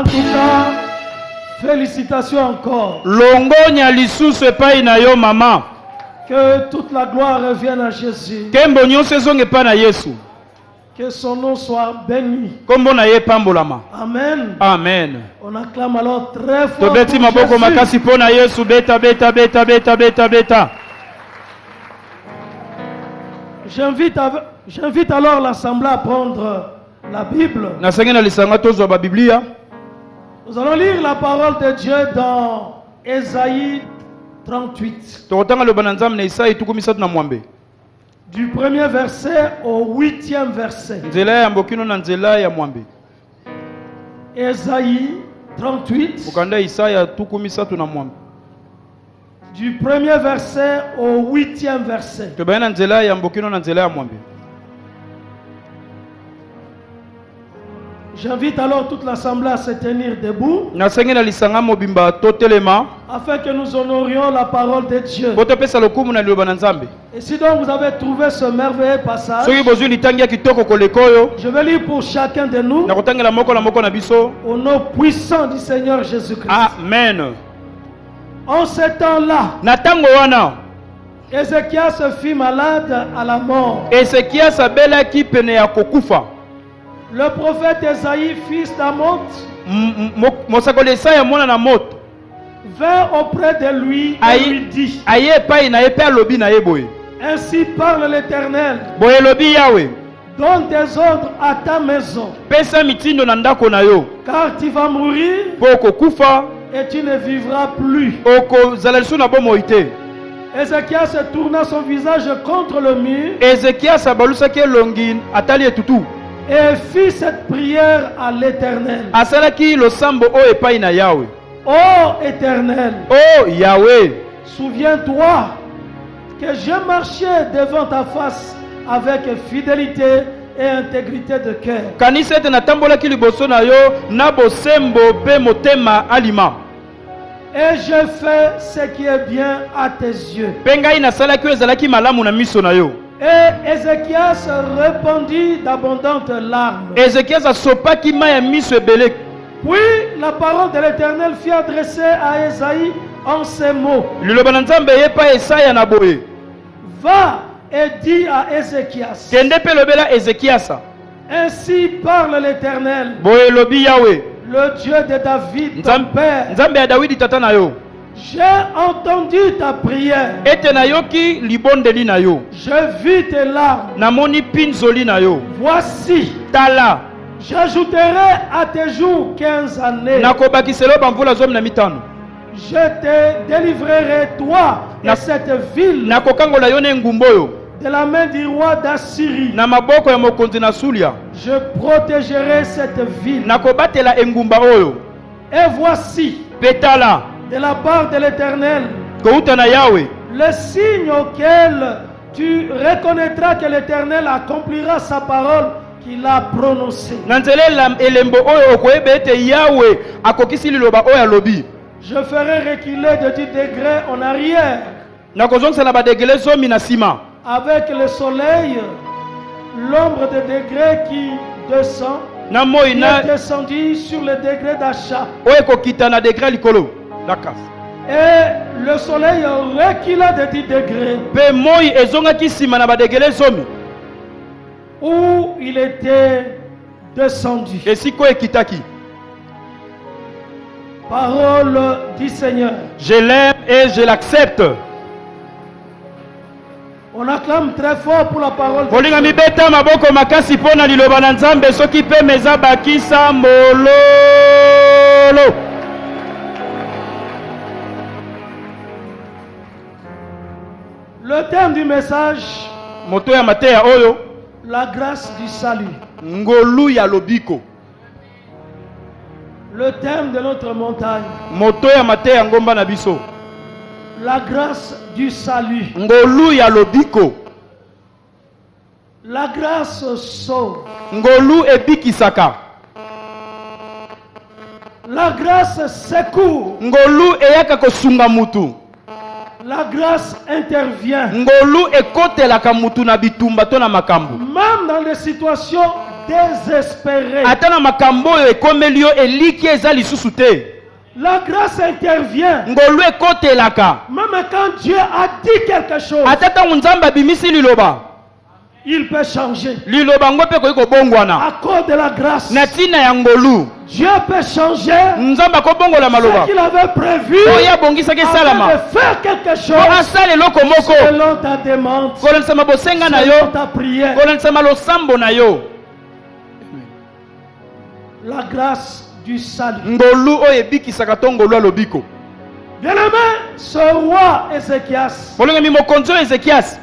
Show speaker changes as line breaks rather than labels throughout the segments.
En tout cas, félicitations encore.
Longonya lisusu epai na yo mama.
Que toute la gloire revienne à Jésus.
Kembo nyonso ezonge epai na Yesu.
Que son nom soit béni.
Kombo na ye pambolama.
Amen.
Amen.
On acclame alors très fort
Tobeti
pour
maboko
Jésus.
makasi pona Yesu beta beta beta beta beta beta.
J'invite alors l'Assemblée à prendre la Bible.
Nasenge na lisanga tozwa ba Biblia.
Nous allons lire la parole de Dieu dans Ésaïe 38.
Tokotanga lo bananzam na Isaïe tukumisatu na mwambe.
Du premier verset au 8e verset.
Nzela ya mbokino na nzela ya mwambe.
Ésaïe 38.
Mukanda Isaïe tukumisatu na mwambe.
Du premier verset au 8e verset.
Tobana nzela ya mbokino na nzela ya mwambe.
J'invite alors toute l'Assemblée à se tenir debout
Nasenge na lisanga mobimba totelema.
afin que nous honorions la parole de Dieu.
Botopesa lokumu na liloba na Nzambe.
Et si donc vous avez trouvé ce merveilleux passage,
Soki bozwi litangi ya kitoko kolekoyo.
je vais lire pour chacun de nous
Na kotangela moko na biso.
au nom puissant du Seigneur Jésus-Christ.
Amen.
En ce temps-là,
Na tango wana
Ézéchias se fit malade à la mort.
Ezekias abelaki pene ya kokufa.
Le prophète Ésaïe, fils d'Amot,
Mosakoli Esaya mwana na moto
vint auprès de lui et lui dit:
aye epai na ye mpe alobi na ye boye.
Ainsi parle l'Éternel,
Boye elobi Yawe,
donne des ordres à ta maison,
pesa mitindo na ndako na yo
car tu vas mourir
mpo okokufa,
et tu ne vivras plus.
okozala lisusu na bomoi te.
Ézéchias tourna son visage contre le mur
Ezekias abalusaki elongi atali etutu.
et fit cette prière à l'Éternel.
Asalaki losambo oyo epai na Yawe.
Ô Éternel,
Oh Yawe,
souviens-toi que j'ai marché devant ta face avec fidélité et intégrité de cœur.
kanisa ete natambolaki liboso na yo na bosembo mpe motema alima.
Et je fais ce qui est bien à tes yeux.
Mpe ngai nasalaki oyo ezalaki malamu na miso na yo.
Et Ézéchias répandit d'abondantes larmes.
Ezekias asopaki mai ya miso ebele.
Puis la parole de l'Éternel fut adressée à Ésaïe en ces mots:
Liloba na Nzambe epai Esaya na boye.
Va et dis à Ézéchias:
Kende mpe lobela Ezekiasa.
Ainsi parle l'Éternel,
Boye elobi Yawe,
le Dieu de David, ton père.
Nzambe ya Dawidi tata na yo.
J'ai entendu ta prière.
Ete nayoki libondeli na yo.
Je vis tes larmes.
Namoni pinzoli na yo.
Voici,
Tala,
j'ajouterai à tes jours 15 années.
nakobakiselo bamvula zomi na mitano.
Je te délivrerai, toi et cette ville,
Nakokangola yo na engumba oyo
de la main du roi d'Assyrie.
na maboko ya mokonzi na Sulia.
Je protégerai cette ville.
Nakobatela engumba oyo.
Et voici,
Petala,
de la part de l'Éternel,
kouta na Yawe,
le signe auquel tu reconnaîtras que l'Éternel accomplira sa parole qu'il a prononcée.
na nzela elembo oyo okoyeba ete Yawe akokisi liloba oyo alobi.
Je ferai reculer de 10 degrés en arrière,
Nakozongisa na badegele zomi na sima.
avec le soleil, l'ombre de degrés qui descend,
Na moi
qui
na
est descendu sur le degré d'achat.
oyo ekokita na degré likolo. Lakas.
Et le soleil recula de 10 degrés,
Pe moi ezongaki sima na badegele zomi.
où il était descendu.
Esiko ekitaki.
Parole du Seigneur.
Je l'aime et je l'accepte.
On acclame très fort pour la parole de
Kolinga
Dieu.
mibeta maboko makasi pona liloba na Nzambe soki pe meza bakisa mololo.
Le thème du message,
Moto ya mateya oyo
la grâce du salut.
ngolu ya lobiko.
Le thème de notre montagne,
Moto ya mateya ngomba na biso.
la grâce du salut.
Ngolu ya lobiko.
La grâce sauve.
Ngolu ebikisaka.
La grâce secourt.
Ngolu eyaka kosunga mutu.
La grâce intervient.
Ngolu ekotelaka mutu na bitumba to na makambo.
Même dans des situations désespéré,
Atana makambo oyo ekomeli yo eliki eza lisusu te.
la grâce intervient.
Ngolu ekotelaka.
Même quand Dieu a dit quelque chose,
Atata nzamba bimisi liloba.
il peut changer.
Liloba ngo pe ko bongwana.
À cause de la grâce,
Na tina ya ngolu.
Dieu peut changer
Nzamba ko bongola maloba.
ce qu'il avait prévu
Oya bongisa ke
afin
salama.
de faire quelque
Ko
chose
asale loko moko.
selon ta demande,
Kolonisa mabosenga na
selon
yo.
ta prière.
Kolonisa malosambo na yo.
La grâce du salut.
Ngolu oyo ebikisaka to ngolu alobiko.
Bien-aimé, ce roi Ézéchias
Bolengami mokonzi oyo Ezekias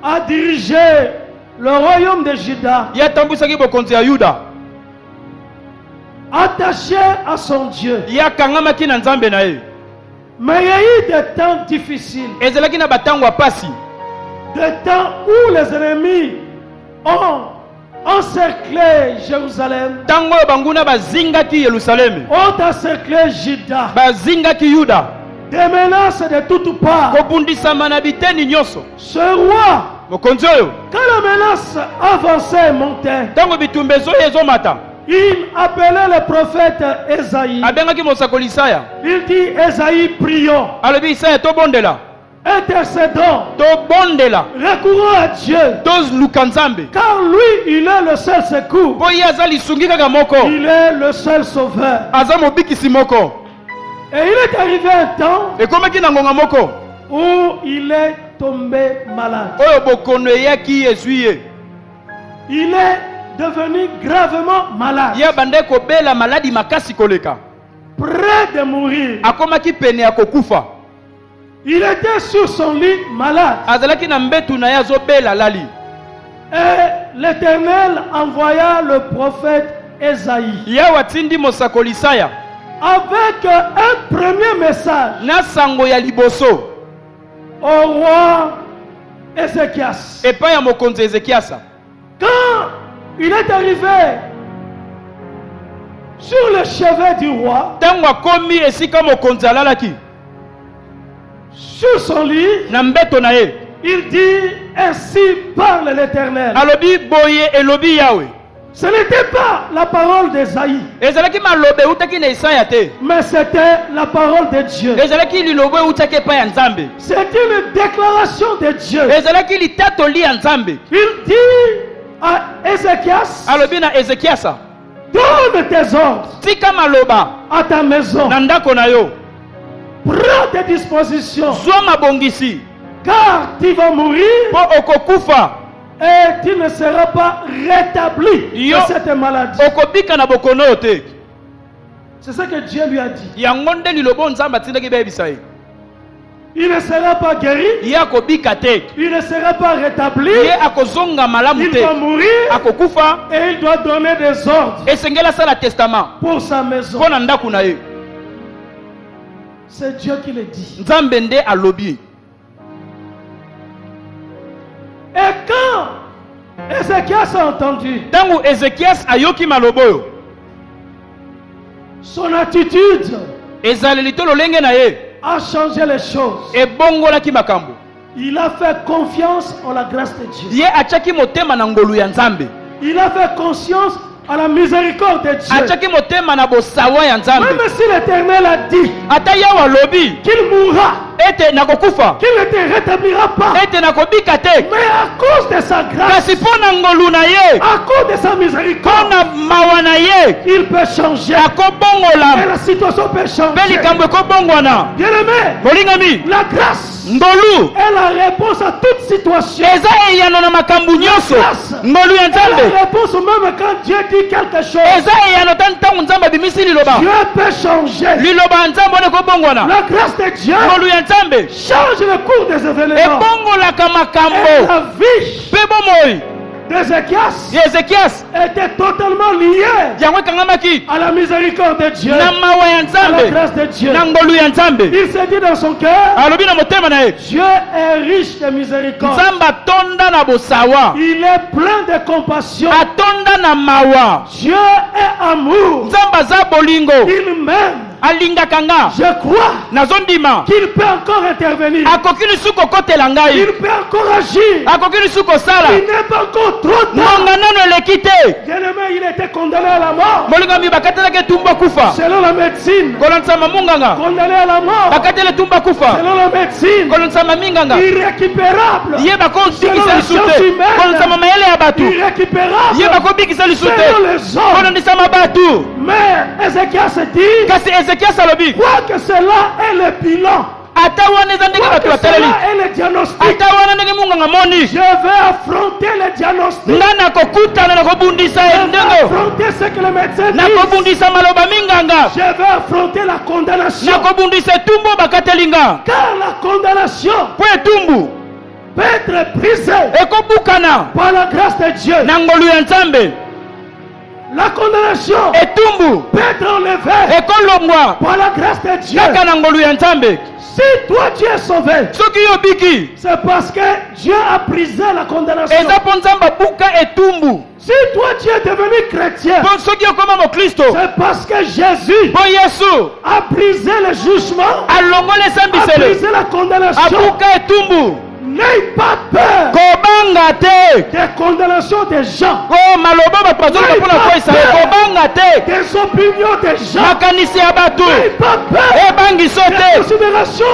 a dirigé le royaume de Juda,
ye atambwisaki bokonzi ya Yuda.
attaché à son Dieu.
Ye akangamaki na nzambe na ye.
Mais il y a eu des temps difficiles,
Ezalaki na batango ya pasi.
des temps où les ennemis ont encerclé Jérusalem,
Tango oyo banguna bazingaki Yerusalemi.
ont encerclé Juda,
Bazingaki Yuda.
des menaces de toutes parts.
Kobundisama na biteni nyonso.
Ce roi,
Mokonzi oyo
quand la menace avançait et montait,
tango bitumba ezoya ezomata,
il appelait le prophète Esaïe.
abengaki mosakoli Isaya.
Il dit, Esaïe, prions,
Alobi Isaya tobondela.
intercédons,
Tobondela.
recourons à Dieu,
Toluka nzambe.
car lui, il est le seul secours.
Po ye aza lisungi kaka moko.
Il est le seul sauveur.
Aza mobikisi moko.
Et il est arrivé un temps
Ekomaki na ngonga moko.
où il est tombé malade.
Oyo bokono eyaki ezwi ye.
Il est devenu gravement malade,
Ye bande kobela maladi makasi koleka.
près de mourir.
Akomaki pene ya kokufa.
Il était sur son lit malade.
Azalaki na mbetu na ye azobela lali.
Et l'Éternel envoya le prophète Esaïe
Yawe atindi mosakoli Isaya
avec un premier message
na sango ya liboso
au roi Ézéchias.
epai ya mokonzi Ezekiasa.
Quand il est arrivé sur le chevet du roi,
Tango akomi esika mokonzi alalaki
sur son lit,
na mbeto na ye,
il dit, ainsi parle l'Éternel.
alobi boye elobi Yawe.
Ce n'était pas la parole d'Esaïe,
Ezalaki malobe utaki na Isaya te.
mais c'était la parole de Dieu.
Ezalaki lilobo utaki epai ya Nzambe.
C'est une déclaration de Dieu.
Ezalaki litatoli ya Nzambe.
Il dit à Ézéchias,
Alobi na Ezekiasa,
donne tes ordres
tika maloba
à ta maison.
na ndako na yo.
Prends tes dispositions,
Zwa mabongisi
car tu vas mourir
po okokufa.
et tu ne seras pas rétabli
Yo.
de cette maladie.
Okobika na bokono yo te.
C'est ce que Dieu lui a dit.
Yango nde lilobo Nzambe atindaki beyebisa ye.
Il ne sera pas guéri,
Ye akobika te.
il ne sera pas rétabli,
Ye akozonga malamu
il
te.
va mourir
Akokufa.
et il doit donner des ordres
Esengeli asala testament
pour sa maison.
mpo na ndako na ye.
C'est Dieu qui le dit.
Nzambe nde alobi.
Et quand Ézéchias a entendu,
Tango Ezekias ayoki malobo oyo,
son attitude
ezaleli to lolenge na ye
a changé les choses.
ebongolaki makambo.
Il a fait confiance en la grâce de Dieu.
Ye atiaki motema na ngolu ya Nzambe.
Il a fait conscience à la miséricorde de Dieu.
Atiaki motema na bosawa ya Nzambe.
Même si l'Éternel a dit
Ata Yawe alobi
qu'il mourra,
ete nakokufa,
qu'il ne te rétablira pas,
ete nakobika te,
mais à cause de sa grâce,
kasi mpo na ngolu na ye,
à cause de sa
mpo
miséricorde,
na mawa na ye,
il peut changer. Et
akobongola
la situation peut
mpe
changer.
likambo ekobongwana.
Bien-aimé,
Molingami,
la grâce
ngolu
est la réponse à toute situation.
eza eyano na makambo nyonso. Ngolu ya
Et
Nzambe
la réponse même quand Dieu dit quelque chose,
eza eyano ta ntango Nzambe abimisi liloba.
Dieu peut changer.
Liloba ya Nzambe wana ekobongwana.
La grâce de Dieu
Ngolu ya Nzambe
change le cours des événements.
ebongolaka
Et
makambo
la vie
mpe bomoi
d'Ézéchias
ya Ezekias
était totalement liée
yango ekangamaki
à la miséricorde de Dieu,
na mawa ya
à la
Nzambe
grâce de Dieu.
na ngolu ya Nzambe.
Il s'est dit dans son cœur,
Alobi na motema na ye,
Dieu est riche de miséricorde.
Nzambe atonda na bosawa,
Il est plein de compassion.
atonda na mawa.
Dieu est amour.
Nzambe aza bolingo,
Il m'aime.
alingaka nga
je crois
nazondima
qu'il peut encore intervenir.
akoki lisusu kokotela
Il
ngai
peut encore agir.
akoki lisusu kosala
Il n'est pas encore trop tard.
ngonga nano eleki te
Bien-aimé, il était condamné à la mort.
molingami bakatelaki etumba kufa
Selon la médecine.
kolonisa mamunganga
Condamné à la mort.
bakateli etumba kufa
Selon la médecine.
kolonisa maminganga
Irrécupérable.
ye bakobikisa lisu te kolonisa mayele ya bato
Irrécupérable.
ye bakobikisa lisu te
Selon les hommes.
kolondisama bato
Mais Ézéchias se dit,
kasi ezekias alobi
quoi que cela est le bilan,
ata wana eza ndenge
quoi
bato
que
bateleli
cela est le diagnostic,
ata wana ndenge munganga moni
je vais affronter le diagnostic.
nga nakokutana nakobundisa
Je vais
ndenge
affronter ce que le médecin dit.
nakobundisa maloba minganga
Je vais affronter la condamnation.
nakobundisa etumbu bakateli nga
Car la condamnation
mpo etumbu
peut être brisée
ekobukana
par la grâce de Dieu.
na ngolu ya nzambe
La condamnation
etumbu
peut être enlevée
ekolongwa
par la grâce de Dieu.
kaka na ngolu ya nzambe
Si toi tu es sauvé,
soki yo obiki
c'est parce que Dieu a brisé la condamnation.
eza mpo nzambe abuka etumbu
Si toi tu es devenu chrétien,
mpo soki okoma mokristo
c'est parce que Jésus
mpo yesu
a brisé le jugement,
alongola
a
esambisele
brisé la condamnation.
abuka etumbu
N'aie pas peur
kobanga te
des condamnations des gens,
o maloba bato bazoloba mpona koyisa ye kobanga te
des opinions des gens.
makanisi ya bato
N'aie pas peur
ebangiso
des
te
considérations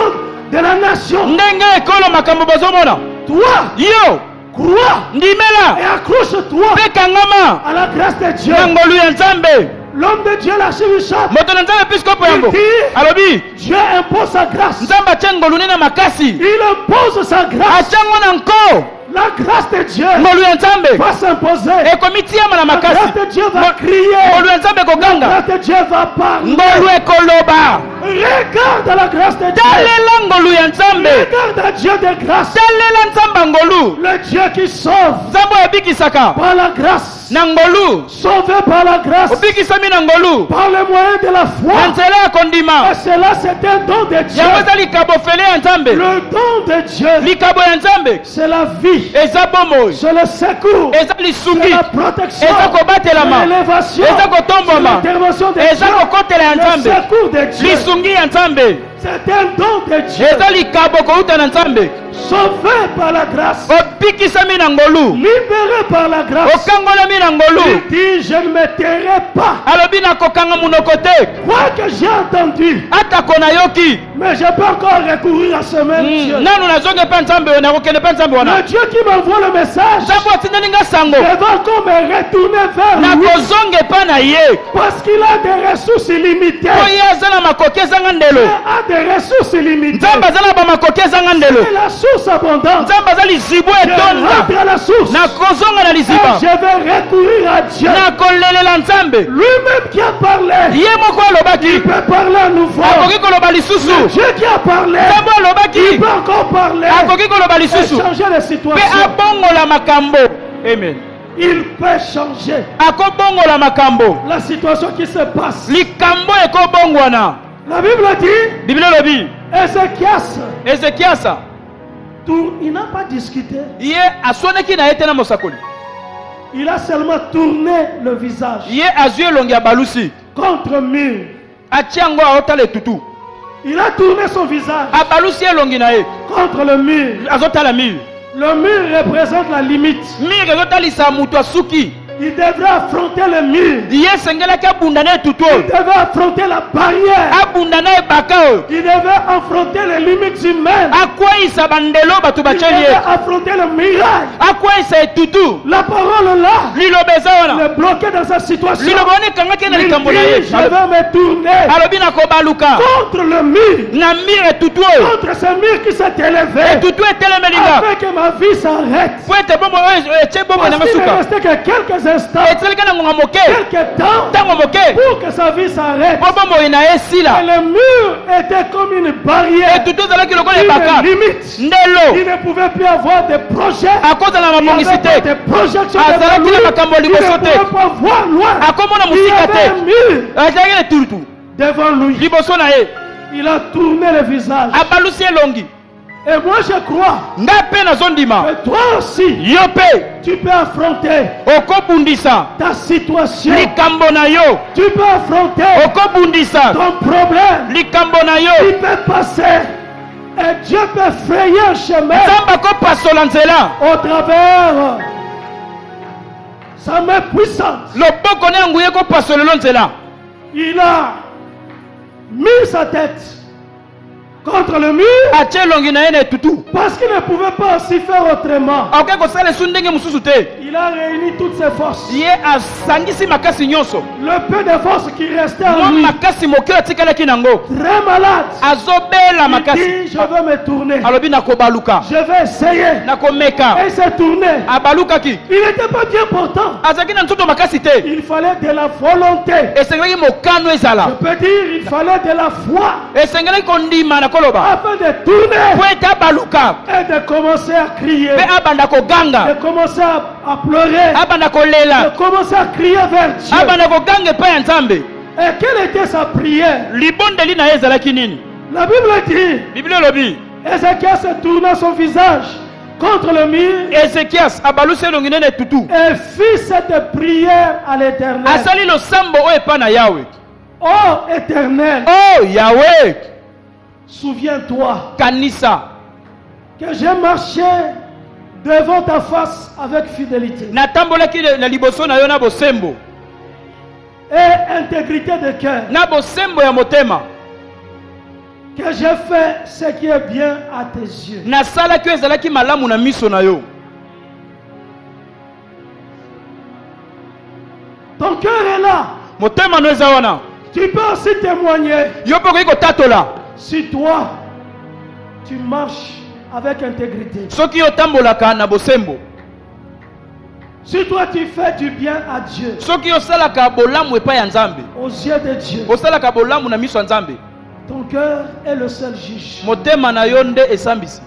de la nation.
ndenge ekolo makambo bazomona
Toi,
yo
crois
ndimela
et accroche-toi
mpe kangama
à la grâce de Dieu.
na ngolu ya nzambe
L'homme de Dieu, l'archibishop,
moto na nzambe episkopo yango alobi
Dieu impose sa grâce.
nzambe atie ngolu ne na makasi
Il impose sa grâce.
atiango na nko
La grâce de Dieu
ngolu ya nzambe
va s'imposer.
ekomitiama na
La grâce
makasi
de Dieu va crier.
ngolu ya nzambe
La
ekoganga
grâce de Dieu va parler.
ngolu ekoloba
Regarde la grâce de Dieu.
talela ngolu ya nzambe
Regarde Dieu de grâce.
talela nzambe ya ngolu
Le Dieu qui sauve
nzambe oyo ebikisaka
par la grâce.
na ngolu
Sauvé par la grâce.
obikisami na ngolu
Par le moyen de la
na
foi.
nzela ya kondima
Et cela, c'est un don de Dieu.
yango eza likabo fele ya nzambe
Le don de Dieu,
likabo ya nzambe
c'est la vie.
eza bomoi
C'est le secours.
eza
C'est
lisungi
la protection.
eza kobatelama
C'est l'élévation.
eza
C'est
kotombama
l'intervention de
eza
Dieu.
kokotela ya
Le
nzambe
secours de Dieu.
lisungi ya nzambe
C'est un don de Dieu.
eza likabo kouta na nzambe
Sauvé par la grâce.
obikisami na ngolu
Libéré par la grâce.
okangolami na ngolu
Il dit, je ne me tairai pas.
alobi nakokanga monoko te
Quoi que j'ai entendu,
atako nayoki
mais je peux encore recourir à ce même Dieu.
nanu nazonge mpe nzambe oyo nakokende mpe nzambe wana
Le Dieu qui m'envoie le message,
nzambe atindeli nga sango
je vais encore me retourner vers lui
nakozonga epa na ye
parce qu'il a des ressources illimitées.
po ye aza na makoki ezanga
Il
ndelo
a des ressources illimitées.
nzambe aza na bamakoki ezanga ndelo
C'est la source abondante.
nzambe aza lizibu
Je
etonda
rentre à la source.
nakozonga na
Et
liziba
je vais recourir à Dieu.
nakolelela nzambe
Lui-même qui a parlé,
ye moko alobaki
il peut parler à nouveau.
akoki koloba lisusu
Dieu qui a parlé,
nzambe alobaki
il peut encore parler.
akoki koloba
Et
lisusu
changer les
mpe
situations.
abongola makambo amen
Il peut changer
akobongola makambo
la situation qui se passe.
likambo ekobongwana
La Bible dit,
biblia elobi
Ézéchias,
ezekiasa
il n'a pas discuté.
ye aswanaki na ye te na mosakoli
Il a seulement tourné le visage
ye azwi elongi ya balusi
contre mur.
atia yango aotala etutu
Il a tourné son visage
abalusi elongi na ye
contre le mur.
azotala mire
Le mur représente la limite.
mire ezotalisa moto asuki
Il devrait affronter le mur.
ye esengelaki abunda na etutu
Il
oyo
devait affronter la barrière.
abunda na ebaka oyo
Il devait affronter les limites humaines.
akweyisa bandelo bato
Il
batieli
devait
ye
affronter le miracle.
akweyisa etutu
La parole là,
liloba eza
il
wana
est bloqué dans sa situation.
liloba wana ekangaki na
Il
likambo na ye
dit, je vais me tourner
alobi nakobaluka
contre le mur,
na mire etutu oyo
contre ce mur qui s'est élevé,
etutu etelemeli nga
afin que ma vie s'arrête.
po ete bombo oyo etie bombo
Parce
nanga
qu'il ne
suka
restait que quelques instants,
eteleki na ngonga moke
quelques temps,
ntango moke
pour que sa vie s'arrête.
po bombo oyo na ye
Et
esila
le mur était comme une barrière,
etutu ezalaki lokola ebaka
une limite.
ndelo
Il ne pouvait plus avoir de projets.
akozala na
Il n'y
mabongisi
avait pas
te
de projections
azalaki
devant
na
lui.
makambo
Il ne
liboso te
pouvait pas voir loin.
akomona
Il y
mosika
avait un
te
mur
azalaki na etutu
devant lui.
liboso na ye
Il a tourné le visage
abalusi elongi
Et moi je crois
Ngape na zondima.
que toi aussi,
Yope.
tu peux affronter
Okobundisa.
ta situation.
Likambo na yo.
Tu peux affronter
Okobundisa.
ton problème.
Likambo na
Il
yo.
peut passer. Et Dieu peut frayer un chemin
Nzamba ko pasola nzela.
au travers sa main puissante.
Loboko ne nguye ko pasola nzela.
Il a mis sa tête contre le mur
Atie longi na ene tutu.
parce qu'il ne pouvait pas aussi faire autrement.
Akoke ko sala sundenge mususu te.
Il a réuni toutes ses forces.
Ye asangisi makasi nyonso.
Le peu de forces qui restait en
Mo
lui,
makasi moke atikalaki nango.
très malade,
Azobela
il
makasi.
dit, je vais me tourner.
Alobi nakobaluka.
Je vais essayer.
Nakomeka.
Et il s'est tourné.
Abalukaki.
Il n'était pas bien portant.
Azaki na nzoto makasi te.
Il fallait de la volonté.
Esengeli mokano
Je
ezala.
peux dire, il fallait de la foi
Esengeli kondima na koloba.
afin de tourner
Po ete abaluka.
et de commencer à crier,
Pe abanda koganga.
de commencer à pleurer,
Abanda kolela.
de commencer à crier vers Dieu.
Abanda koganga epai ya Nzambe.
Et quelle était sa prière?
Libondeli na ye ezalaki nini?
La Bible dit,
Biblie elobi.
Ézéchias se tourna son visage contre le mur
Ezekias abalusi elongi nene tutu.
et fit cette prière à l'Éternel.
Asali losambo oyo epai na Yawe.
Oh Éternel,
Oh Yawe.
souviens-toi
Kanisa.
que j'ai marché devant ta face avec fidélité
Natambolaki na liboso na yo na bosembo.
et intégrité de cœur,
Na bosembo ya motema.
que j'ai fait ce qui est bien à tes yeux.
Nasalaki oyo ezalaki malamu na miso na yo.
Ton cœur est là.
Motema no eza wana.
Tu peux aussi témoigner
Yo mpe okoki kotatola.
si toi, tu marches avec intégrité.
Soki otambolaka na bosembo.
Si toi, tu fais du bien à Dieu,
Soki osalaka bolamu epai ya Nzambe.
aux yeux de Dieu,
Osalaka bolamu na miso ya Nzambe.
ton cœur est le seul juge.
Motema na yo nde esambisi.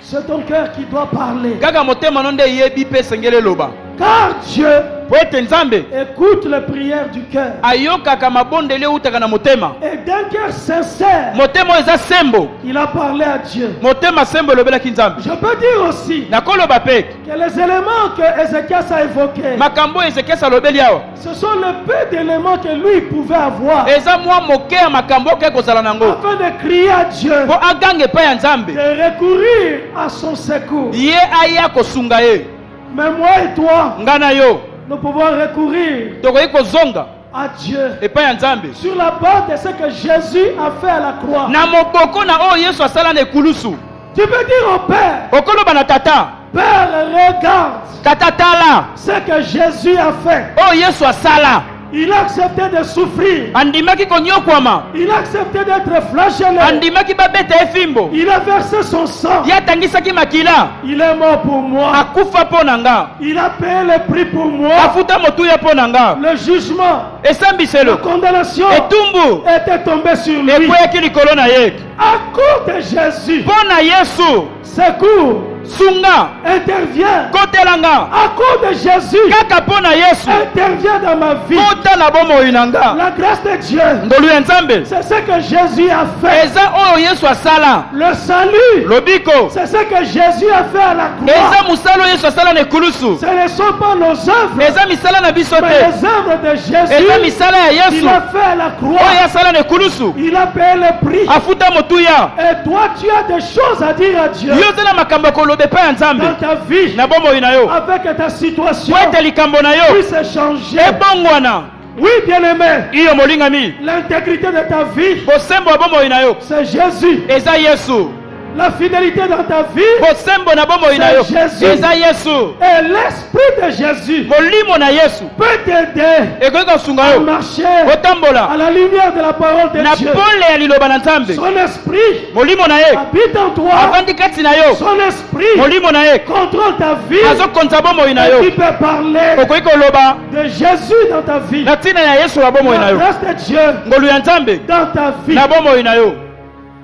C'est ton cœur qui doit parler.
Kaka motema no nde yebi pe sengele loba.
Car Dieu
Po ete Nzambe
écoute les prières du cœur.
ayokaka mabondeli eutaka na motema.
Et d'un cœur sincère,
Motema oyo eza sembo.
il a parlé à Dieu.
Motema sembo elobelaki Nzambe.
Je peux dire aussi
Nakoloba pe
que les éléments que Ézéchias a évoqués,
makambo oyo Ezekias alobeli awa.
ce sont le peu d'éléments que lui pouvait avoir
Eza mwa moke ya makambo okoki kozala nango.
afin de crier à Dieu,
Po aganga epai ya Nzambe.
de recourir à son secours.
Ye aya kosunga ye.
Mais moi et toi,
Nga na yo
nous pouvons recourir
tokoki kozonga
à Dieu
epai ya Nzambe.
sur la base de ce que Jésus a fait à la croix.
Na moboko na oyo Yesu asala na ekulusu.
Tu peux dire au Père,
Okoloba na tata.
Père, regarde
Tata tala.
ce que Jésus a fait.
Oyo Yesu asala.
Il a accepté de souffrir.
Andimaki konyokwama.
Il a accepté d'être flagellé.
Andimaki babeta efimbo.
Il a versé son sang.
Ye atangisaki makila.
Il est mort pour moi.
Akufa mpo na nga.
Il a payé le prix pour moi.
Afuta motuya mpo na nga.
Le jugement, la
Esambiselo.
condamnation
Etumbu.
était tombée sur lui.
Ekweyaki likolo na ye.
À cause de Jésus,
Mpo na Yesu.
secours
Sunga.
intervient.
Kotelanga.
À cause de Jésus,
Kaka mpo na Yesu.
intervient dans ma vie.
Kota na bomoi na nga.
La grâce de Dieu,
Ngolu ya Nzambe.
c'est ce que Jésus a fait.
Eza oyo Yesu asala.
Le salut,
Lobiko.
c'est ce que Jésus a fait à la
Eza
croix.
musala oyo Yesu asala na ekulusu.
Ce ne sont pas nos œuvres,
Eza misala na biso
mais
te.
les œuvres de
Eza
Jésus.
misala ya Yesu.
Il a fait à la
Oyo
croix.
asala na ekulusu.
Il a payé le prix.
Afuta motuya.
Et toi, tu as des choses à dire à Dieu
Yo tena makambo koloba epai ya Nzambe.
dans ta vie,
Na bomoi na yo.
avec ta situation
Po ete likambo na yo.
puisse changer.
Ebongwana.
Oui, bien-aimé,
Iyo molingami.
l'intégrité de ta vie,
Bosembo ya bomoi na yo.
c'est Jésus.
Eza Yesu.
La fidélité dans ta vie
Bosembo na bomoi na yo.
C'est Jésus.
Eza Yesu.
et l'esprit de Jésus
Molimo na Yesu.
peut t'aider
Ekoki kosunga
à
yo.
marcher
Otambola.
à la lumière de la parole de
Na
Dieu.
pole ya liloba na Nzambe.
Son esprit
Molimo na ye.
habite en toi.
Avandi kati na yo.
Son esprit
Molimo na ye.
contrôle ta vie
Azokonza bomoi na
et
yo.
tu peux parler
Okoki koloba
de Jésus dans ta vie.
na ntina ya Yesu na bomoi na
La
yo.
grâce de Dieu
Ngolu ya Nzambe
dans ta vie.
na bomoi na yo.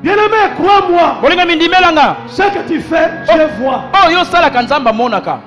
Bien-aimé, crois-moi,
Molinga mindimelanga.
ce que tu fais, Dieu voit.
Oyo osalaka Nzambe amonaka.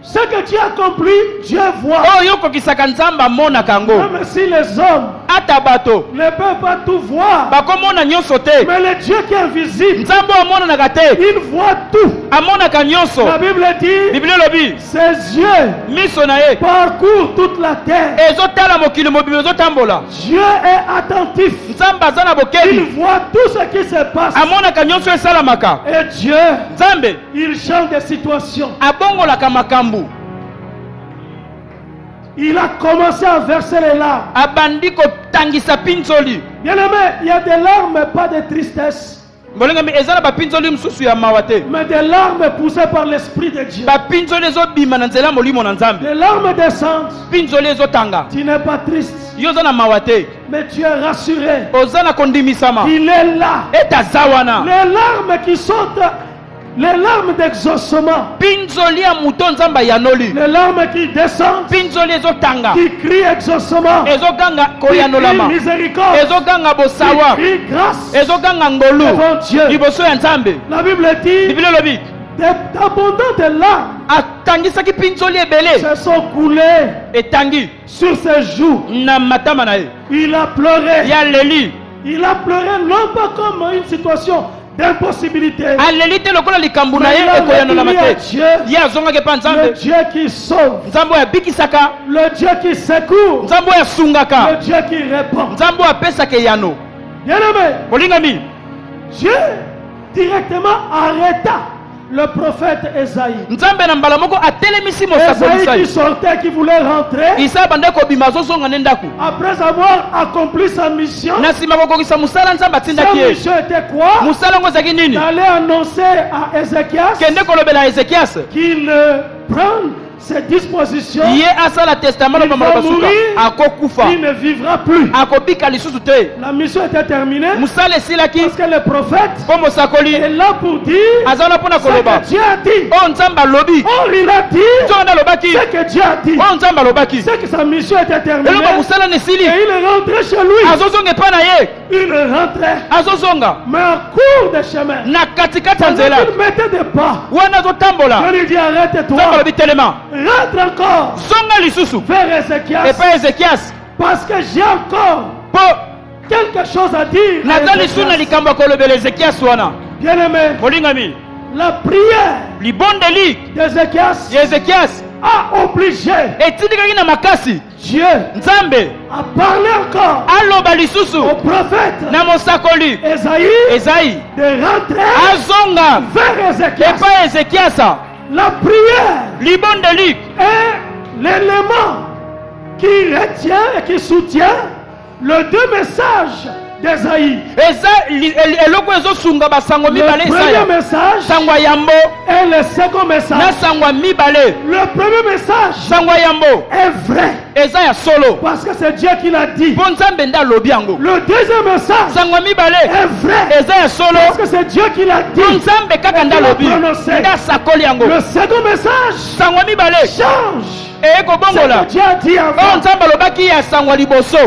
Ce que tu accomplis, Dieu voit.
Oyo okokisaka Nzambe amonaka yango.
Même si les hommes
atabato
ne peut pas tout voir.
bakomona nyonso te
Mais le Dieu qui est invisible,
nzambe amonanaka te
il voit tout.
amonaka nyonso.
La Bible dit,
Biblia elobi
ses yeux
miso na ye
parcourent toute la terre.
ezotala mokili mobimba ezotambola.
Dieu est attentif.
nzambe aza na
Il
bokebi
voit tout ce qui se passe.
amonaka nyonso esalamaka.
Et Dieu,
nzambe
il change des situations.
abongolaka makambo.
Il a commencé à verser les larmes.
abandi kotangisa pinzoli.
Bien aimé, il y a des larmes, pas de tristesse,
bolingami eza na bapinzoli mosusu ya mawa te.
mais des larmes poussées par l'Esprit de Dieu.
bapinzoli ezobima na nzela ya molimo na nzambe.
Les larmes descendent.
pinzoli ezotanga.
Tu n'es pas triste,
yo oza na mawa te,
mais tu es rassuré.
oza na kondimisama
Il est là.
ete aza wana.
Les larmes qui sont les larmes d'exaucement,
pinzoli ya moto nzambe ayanoli.
les larmes qui descendent,
pinzoli ezotanga
qui crient exaucement,
ezoganga
qui
koyanolama
crient miséricorde,
ezoganga
qui
bosawa
crient grâce
ezoganga ngolu
devant Dieu.
liboso ya nzambe.
La Bible dit,
biblia elobi
d'abondantes larmes
atangisaki pinzoli ebele
se sont coulées
etangi
sur ses joues.
na matama na ye
Il a pleuré.
ya leli.
Il a pleuré non pas comme une situation d'impossibilité,
aleli te lokola likambo na
mais
ye
il a
ekoyanolama
réuni à
te.
Dieu,
ye azongaki epa
le
nzambe,
Dieu qui sauve,
nzambe oyo abikisaka,
le Dieu qui secourt,
nzambe oyo asungaka,
le Dieu qui répond.
nzambe oyo apesaka eyano.
Bien aimé,
bolingami
Dieu directement arrêta le prophète Esaïe.
nzambe na mbala moko atelemisi mosakoli
Esaïe qui
sai
sortait, qui voulait rentrer,
isa banda kobima azozonga ne ndako.
après avoir accompli sa mission.
na nsima kokokisa mosala nzambe
Sa
atindaki ye.
mission était quoi?
mosala yango ezalaki nini?
D'aller annoncer à Ézéchias
kende kolobela ezekias
qu'il prenne ses dispositions.
ye asala testament na bamala basuka akokufa
Il ne vivra plus.
akobika lisusu te.
La mission était terminée
mosala esilaki
parce que le prophète
mpo mosakoli
est là pour dire
aza wana mpona
ce
koloba
que Dieu a dit.
oyo nzambe alobi.
Or, il a dit
nzonga nde alobaki
ce que Dieu a dit.
oyo nzambe alobaki.
C'est que sa mission était terminée.
eloba mosala na esili
Et il est rentré chez lui.
azozonga epai na ye
Il rentrait.
azozonga
Mais en cours de chemin,
na katikati ya
pendant
nzela
qu'il mettait des pas,
wana azotambola
je lui dis
nzambe
arrête-toi.
alobi telema
Rentre encore
zonga lisusu
vers Ézéchias.
epai ezekias
Parce que j'ai encore
mpo
quelque chose à dire. à
naza lisu na
Ézéchias.
likambo ya kolobela ezekias wana.
Bien aimé,
molingami
la prière
libondeli
d'Ézéchias
ya ezekias
a obligé
etindikaki na makasi
Dieu
nzambe
à parler encore
aloba lisusu
au prophète
na mosakoli
Esaïe
ezai
de rentrer
azonga
vers Ézéchias.
epai ezekiasa.
La prière
libondeli
est l'élément qui retient et qui soutient le deux messages d'Ésaïe.
eza eloko ezosunga basango
Le
mibale
premier
esaya
message
sango ya yambo
et le second
na
message.
sango ya mibale.
Le premier message
sango ya yambo
est vrai
eza ya solo
parce que c'est Dieu qui l'a dit.
mpo nzambe nde alobi yango.
Le deuxième message
sango ya mibale
est vrai
eza ya solo
parce que c'est Dieu qui l'a
mpo
dit.
nzambe kaka nde
Il a
alobi
prononcé.
nde asakoli yango.
Le second message
sango ya mibale
change
eye
ce
kobongola
que Dieu a dit
oyo
avant.
nzambe alobaki ya sango ya liboso.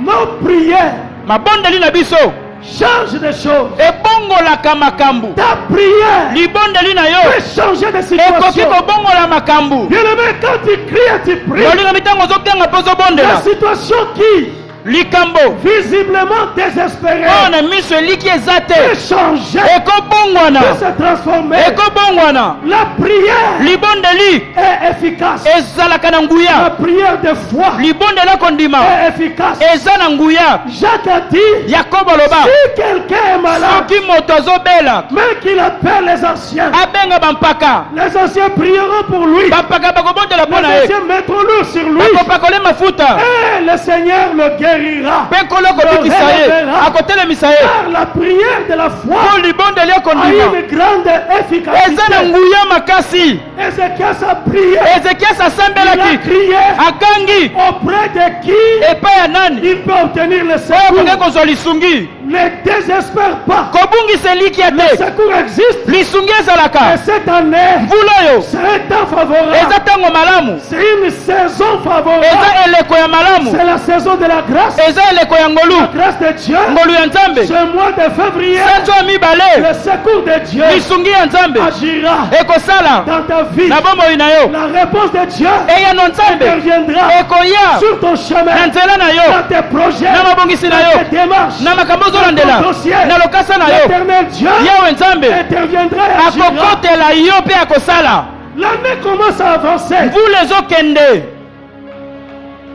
Nos prières
mabondeli na biso
changent des choses.
ebongolaka makambo.
Ta prière
libondeli na yo
peut changer des
ekoki
situations.
kobongola makambo.
Bien aimé, quand tu cries et tu pries,
olingami ntango ozokanga mpo
la
ozobondela
situation qui,
likambo
visiblement désespérée,
oyo na miso eliki eza te
peut changer,
ekobongwana
peut se transformer.
ekobongwana.
La prière
libondeli
est efficace.
ezalaka na
La
nguya.
prière de foi
libondeli akondima
est efficace.
eza na nguya.
Jacques a dit,
yakobo aloba
si quelqu'un est malade,
soki moto azobela
mais qu'il appelle les anciens,
abenga bampaka,
les anciens prieront pour lui.
bampaka bakobondela mpo
Les
na ye,
anciens mettront l'eau sur lui.
bakopakole mafuta
Et le Seigneur le guérira.
mpe nkolo akobikisa ye akotelemisa ye.
Car la prière de la foi
mpo libondeli
a
akondima
une grande
eza na
efficacité.
nguya makasi.
Ézéchias a prié.
ezekias
Il a
asambelaki
crié
akangi
auprès de qui
epai ya nani
il peut obtenir le
oyo
secours.
akoki kozwa lisungi.
Ne désespère pas.
kobungisa elikia
Le
te,
secours existe.
lisungi
Et
ezalaka.
cette année,
mvula oyo
c'est un temps
eza
favorable.
ntango malamu,
C'est une saison
eza
favorable.
eleko ya malamu,
C'est la saison de la grâce. grâce.
eza eleko ya ngolu
La grâce de Dieu.
ngolu ya nzambe
Ce mois de février,
sanzo ya mibale
le secours de Dieu
lisungi ya nzambe
agira
ekosala
dans ta vie.
na bomoi na yo
La réponse de Dieu
eyano nzambe
interviendra
ekoya
sur ton chemin,
na nzela na yo
dans tes projets,
na mabongisi na
dans
yo
tes démarches,
na makambo ozolandela
dans ton dossier.
na lokasa na yo
L'éternel Dieu
yawe nzambe
interviendra et agira.
akokotela yo mpe akosala
L'année commence à avancer.
mvula ezokende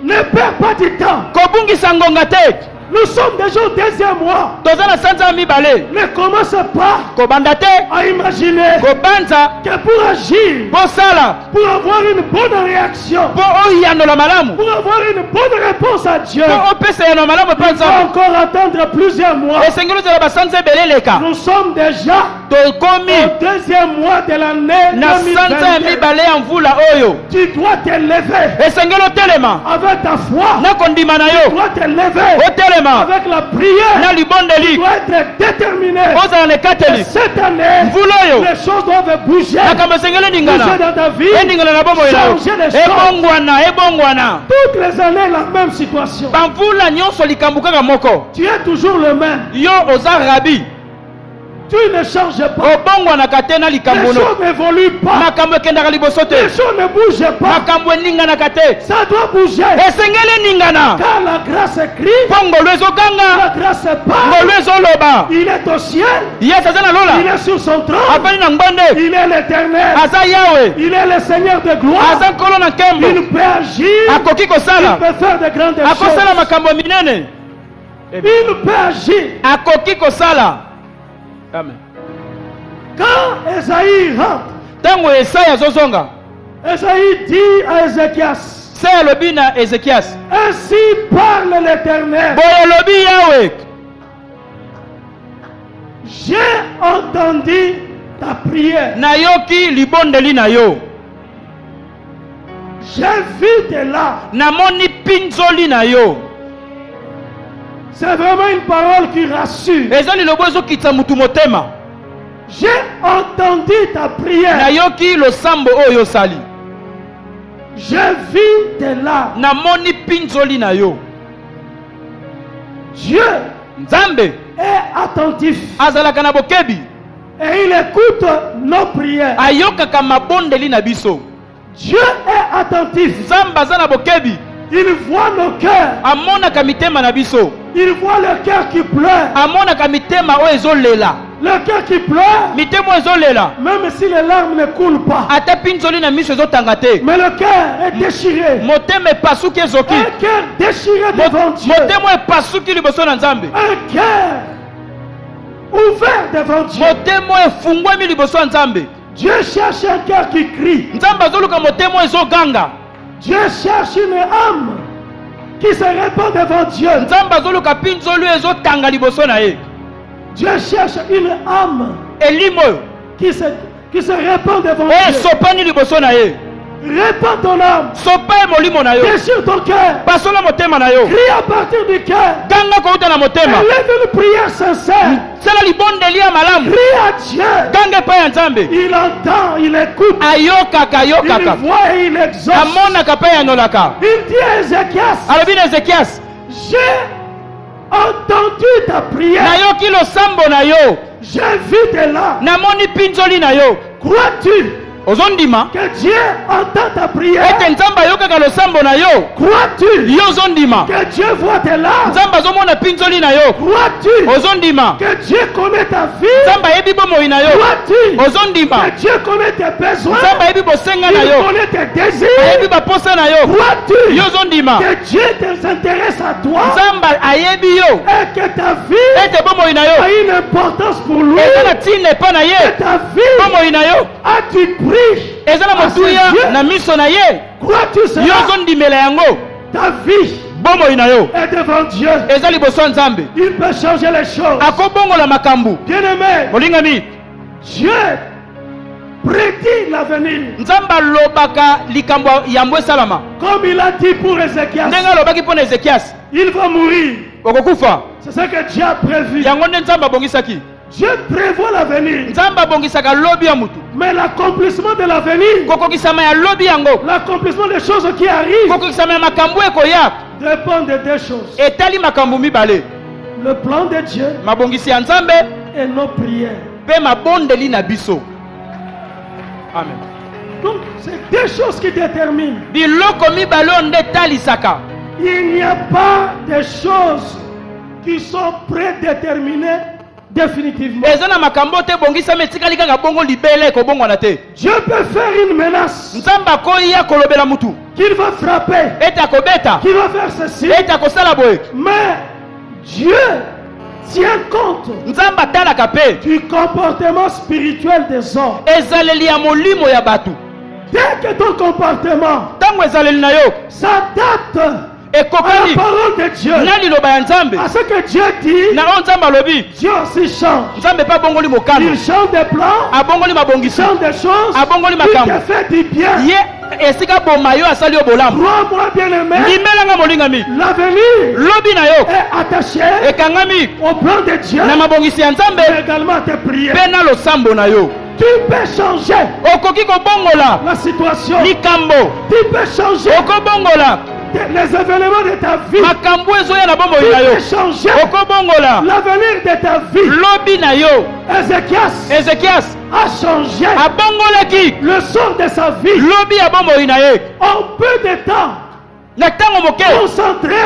Ne perds pas du temps.
kobungisa ngonga te
Nous sommes déjà au deuxième mois.
toza na sanza ya mibale
Ne commence pas
kobanda te
à imaginer
kobanza
que pour agir,
mpo sala
pour avoir une bonne réaction,
mpo oyandola malamu
pour avoir une bonne réponse à Dieu,
mpo opesa yano malamu mpe
il faut
nzambe
encore attendre plusieurs mois.
esengeli ozala basanza ebele eleka
Nous sommes déjà
tokomi
au deuxième mois de l'année
na sanza ya
2022.
mibale ya mvula oyo
Tu dois te lever
esengeli otelema
avec ta foi.
na kondima na
Tu
yo
dois te lever
otelema
avec la prière.
na
Tu
libondeli
dois être déterminé.
ozala na
Et
ekateli
cette année,
mvula oyo
les choses doivent bouger.
makambo esengeli
Bouger
eningana
dans ta vie.
eningana na bomoi na yo
Changer les choses.
ebongwana
Toutes les années, la même situation.
bamvula nyonso likambo kaka moko
Tu es toujours le même.
yo oza rabi
Tu ne changes pas.
obongwanaka te na
Les
likambo no
choses n'évoluent pas.
makambo ekendaka liboso te
Les choses ne bougent pas.
makambo eninganaka te
Ça doit bouger.
esengeli eningana
Car la grâce crie.
mpo ngolu ezoganga
La grâce parle.
ngolu ezoloba
Il est au ciel.
yesu aza na
Il
lola
est sur son trône.
afandi na ngbonde
Il est l'éternel.
aza yawe
Il est le Seigneur de gloire.
aza nkolo na nkembo
Il peut agir.
akoki
Il
kosala
peut faire de grandes
akosala
choses.
makambo minene
Il peut agir.
akoki kosala amen
Quand Esaïe rentre,
ntango esaya azozonga
Esaïe dit à Ézéchias,
se alobi na ezekiasi
ainsi parle l'Éternel.
boye olobi yawe
J'ai entendu ta prière.
nayoki libondeli na yo
J'ai vu tes larmes.
namoni mpinzoli na yo
C'est vraiment une parole qui rassure.
eza lilobo ezokitisa mutu motema
J'ai entendu ta prière.
nayoki losambo oyo osali
J'ai vu tes larmes.
namoni mpinzoli na yo
Dieu
nzambe
est attentif
azalaka na bokebi
et il écoute nos prières.
ayokaka mabondeli na biso
Dieu est attentif.
nzambe aza na bokebi
Il voit nos cœurs.
amonaka mitema na biso
Il voit le cœur qui pleure.
amonaka mitema oyo ezolela
Le cœur qui pleure,
mitema oyo ezolela
même si les larmes ne coulent pas.
ata mpinzoli na miso ezotanga te
Mais le cœur est déchiré.
motema epasuki ezoki
Un cœur déchiré devant Dieu.
motema oyo epasuki liboso na nzambe
Un cœur ouvert devant Dieu.
motema oyo efungwami liboso ya nzambe
Dieu cherche un cœur qui crie.
nzambe azoluka motema oyo ezoganga
Dieu cherche une âme qui se répand devant Dieu.
nzambe azoluka mpinzoli oyo ezotanga liboso na ye
Dieu cherche une âme
elimo oyo
qui se répand devant
oyo
Dieu.
esopani liboso na ye
Répands ton âme.
sopa ye molimo na yo
Déchire ton cœur.
pasola motema na yo
Crie à partir du cœur.
ganga kouta na motema
Élève une prière sincère.
sala libondeli ya malamu
Crie à Dieu.
ganga epai ya nzambe
Il entend, il écoute.
ayokaka
Il
ayokaka
voit et il exauce.
amonaka mpe ayandolaka
Il dit à Ézéchias,
alobi na ezekiasi
j'ai entendu ta prière.
nayoki losambo na yo
J'ai vu tes larmes.
namoni mpinzoli na yo
Crois-tu
ozondima
que Dieu entend ta prière?
ete nzambe ayokaka losambo na yo
Crois-tu
yo ozondima
que Dieu voit tes larmes?
nzambe azomona mpinzoli na yo
Crois-tu
ozondima
que Dieu connaît ta vie?
nzambe ayebi bomoi na yo
Crois-tu
ozondima
que Dieu connaît tes besoins?
nzambe ayebi bosenga na
Il
yo
connaît tes désirs?
ayebi baposa na yo
Crois-tu
yo ozondima
que Dieu s'intéresse à toi
nzambe ayebi yo
et que ta vie
ete bomoi na
a
yo
une importance pour lui?
eza na ntina epa na ye
Que ta vie
bomoi na yo
a-tu pris?
eza na
à ses
motuya
yeux?
na miso na ye
Crois-tu
yo
cela?
ozondimela yango
Ta vie
bomoi na yo
est devant Dieu.
eza liboso ya nzambe
Il peut changer les choses.
akobongola makambo
Bien-aimé,
molingami
Dieu prédit l'avenir.
nzambe alobaka likambo yambo esalama
Comme il a dit pour Ézéchias,
ndenge alobaki mpo na ezekiasi
il va mourir.
okokufa
C'est ce que Dieu a prévu.
yango nde nzambe abongisaki
Dieu prévoit l'avenir.
nzambe abongisaka lobi ya mutu
Mais l'accomplissement de l'avenir,
kokokisama ya lobi yango
l'accomplissement des choses qui arrivent,
kokokisama ya makambo ekoya
dépend de deux choses.
etali makambo mibale.
Le plan de Dieu
Mabongisi ya Nzambe
et nos prières.
pe mabondeli na biso. Amen.
Donc, c'est deux choses qui déterminent.
Biloko mibale nde etalisaka.
Il n'y a pas de choses qui sont prédéterminées définitivement.
Eza na makambo te bongisa metikali kaka bongo libele ko bongo na te.
Dieu peut faire une menace
Nzambe akoya kolobela mutu.
qu'il va frapper,
Eta kobeta.
qu'il va faire ceci.
Eta kosala boye.
Mais Dieu tient compte
Nzambe atalaka pe.
du comportement spirituel des hommes.
Ezaleli ya molimo ya batu.
Dès que ton comportement
Tango ezaleli na yo.
s'adapte à la
Ekokani.
parole de Dieu,
Na liloba ya Nzambe.
à ce que Dieu dit,
Na o Nzambe alobi.
Dieu aussi change.
Nzambe pa bongoli mokano.
Il change des plans,
Abongoli
il
mabongisi.
change des choses,
Abongoli
il
makambo.
te fait du bien.
Ye esika boma yo asali yo bolamu.
Crois-moi, bien-aimé,
Limelanga molingami.
l'avenir
Lobi na yo.
est attaché
Ekangami
au plan de Dieu,
na mabongisi ya Nzambe
mais également à tes prières.
pe na losambo na yo.
Tu peux changer
Okoki kobongola
la situation,
likambo.
tu peux changer
Okobongola
les événements de ta vie,
makambo ezoya na
tu
bomoi na yo.
peux changer
Okobongola
l'avenir de ta vie.
lobi na yo.
Ézéchias
Ezekias
a changé
abongolaki
le sort de sa vie
lobi ya bomoi na ye.
en peu de temps,
Na ntango moke
concentré,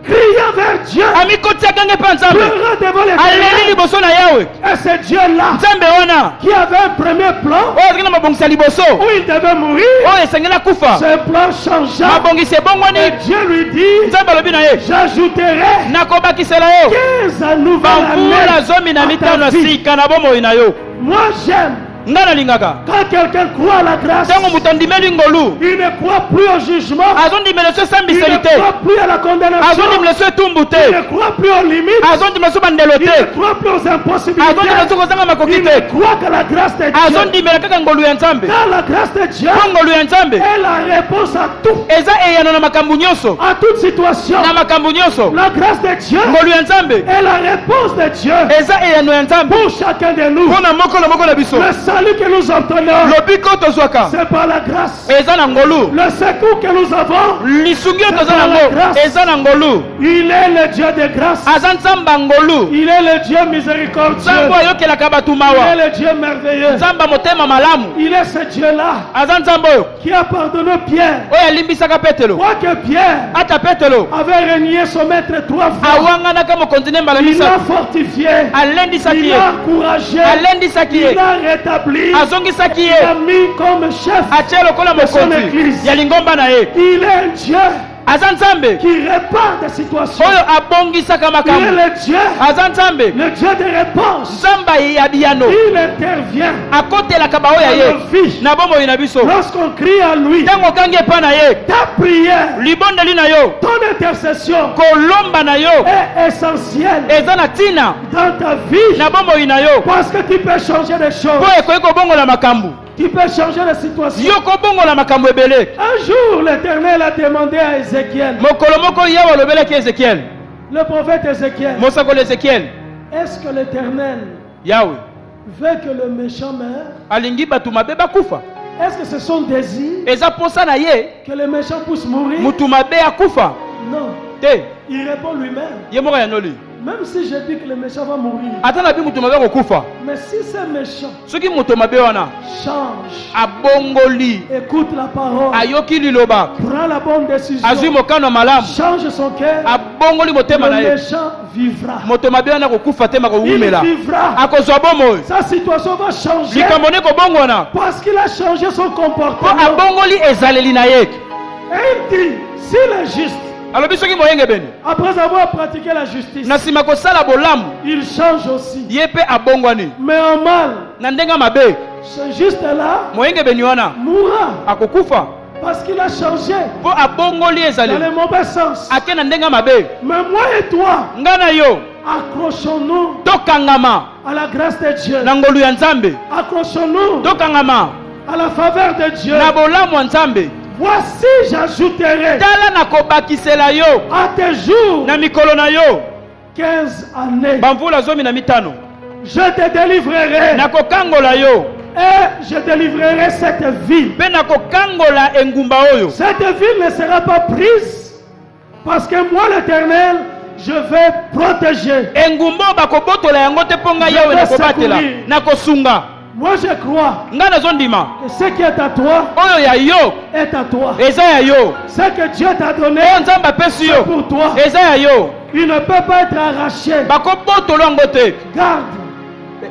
criant vers Dieu,
amikotiakange mpe Nzambe
pleurant devant les
aleli
ténèbres.
liboso na yawe.
Et c'est Dieu-là
Nzambe wana
qui avait un premier plan
oyo azalaki na mabongisi ya liboso
où il devait mourir.
oyo esengeli akufa.
Ce plan changea.
Mabongisi ebongwani.
Et Dieu lui dit,
Nzambe alobi na ye
j'ajouterai
nakobakisela yo
15 nouvelles
bamvula
années
10 na
à
mitano
ta
ya
vie.
sika na bomoi na yo.
Moi j'aime
Nga nalingaka
quand quelqu'un croit à la grâce,
ntango moto andimeli ngolu
il ne croit plus au jugement,
azondimela so
il
esambiseli
ne
te,
croit plus à la condamnation,
azondimela so etumbu
il
te,
ne croit plus aux limites,
azondimela so bandelo
il
te,
ne croit plus aux impossibilités,
azondimela so kozanga makoki
il
te,
ne croit qu'à la grâce de Dieu.
azondimela kaka ngolu ya Nzambe.
Car la grâce de Dieu
Po ngolu ya Nzambe
est la réponse à tout,
eza eyano na makambo nyonso,
à toute situation.
na makambo nyonso.
La grâce de Dieu
Ngolu ya Nzambe
est la réponse de Dieu
eza eyano ya Nzambe
pour chacun de nous.
mpo na moko na biso.
Le salut que nous obtenons,
Lobiko tozwaka
c'est par la grâce.
eza na ngolu,
Le secours que nous avons,
lisungi oyo toza nango eza na ngolu.
il est le Dieu de grâce.
Aza Nzambe ya ngolu,
Il est le Dieu miséricordieux.
Nzambe oyo ayokelaka bato
Il
mawa,
est le Dieu merveilleux.
Nzambe ya motema malamu.
Il est ce Dieu-là
Aza Nzambe oyo
qui a pardonné Pierre.
oyo alimbisaka Petelo.
Quoique Pierre
Ata Petelo
avait renié son maître 3 fois,
awanganaka mokonzi ne mbala
il l'a
misato,
fortifié,
alendisaki
il
ye,
l'a encouragé,
alendisaki
il
ye,
l'a rétabli,
azongisaki
il l'a
ye,
mis comme chef.
atie lokola mokonzi ya lingomba na ye.
Il est un Dieu
Aza Nzambe
qui répare des situations.
oyo abongisaka
Il est
makambo.
le Dieu,
Aza Nzambe
le Dieu de réponse.
Nzambe ya biyano,
Il intervient
akotelaka baoyo ya
dans
ye
nos vies.
na bomoi na biso.
Lorsqu'on crie à lui,
Ntango okangi epa na ye,
ta prière,
libondeli na yo,
ton intercession
kolomba na yo
est essentielle
eza na ntina
dans ta vie
na bomoi na yo,
parce que tu peux changer des choses,
mpo ekoki kobongola makambo.
tu peux changer les situations.
Yo kobongola makambo ebele.
Un jour, l'Éternel a demandé à Ézéchiel,
Mokolo moko yawe alobelaki Ezekiel,
le prophète Ézéchiel,
mosakoli Ezekiel,
est-ce que l'Éternel
yawe
veut que le méchant meure?
alingi bato mabe bakufa?
Est-ce que c'est son désir
Eza posa na ye
que le méchant puisse mourir?
mutu mabe akufa
Non.
te?
Il répond lui-même.
Ye moko yanoli
Même si je dis que le méchant va mourir,
ata na bi mutu mabe kokufa,
mais si ce méchant
soki mutu mabe wana
change,
abongoli,
écoute la parole,
ayoki liloba,
prend la bonne décision,
azwi mokano malamu,
change son cœur,
abongoli motema na
le
ye,
méchant vivra.
moto mabe wana kokufa te
Il
makowumela,
vivra.
akozwa bomoi,
Sa situation va changer
likambo ne kobongwana
parce qu'il a changé son
mpo
comportement.
abongoli ezaleli na ye.
Et il dit, s'il est juste,
alobi soki moyengebeni
après avoir pratiqué la justice,
na nsima kosala bolamu,
il change aussi.
ye mpe abongwani
Mais en mal,
na ndenge mabe,
ce juste-là
moyengebeni wana
mourra
akokufa
parce qu'il a changé
mpo abongoli
dans le
ezaleli,
mauvais sens.
ake na ndenge mabe.
Mais moi et toi,
Nga na yo
accrochons-nous
tokangama
à la grâce de Dieu.
na ngolu ya Nzambe,
Accrochons-nous
tokangama
à la faveur de Dieu.
na bolamu ya Nzambe.
Voici, j'ajouterai
Tala na kobakisela yo
à tes jours
na mikolo na yo
15 années.
bamvula 15.
Je te délivrerai
na kokangola yo
et je délivrerai cette ville.
mpe na kokangola engumba oyo.
Cette ville ne sera pas prise Parce que moi, l'Éternel, je vais protéger.
engumbo bakobotola yango te mpo ngai yawe nakobatela nakosunga.
Moi, je crois
Ngai nazondima
que ce qui est à toi
oyo ya yo
est à toi.
eza ya yo,
Ce que Dieu t'a donné
oyo nzambe apesi
c'est
yo
pour toi.
eza ya yo.
Il ne peut pas être arraché.
Bakobotola yango te,
Garde.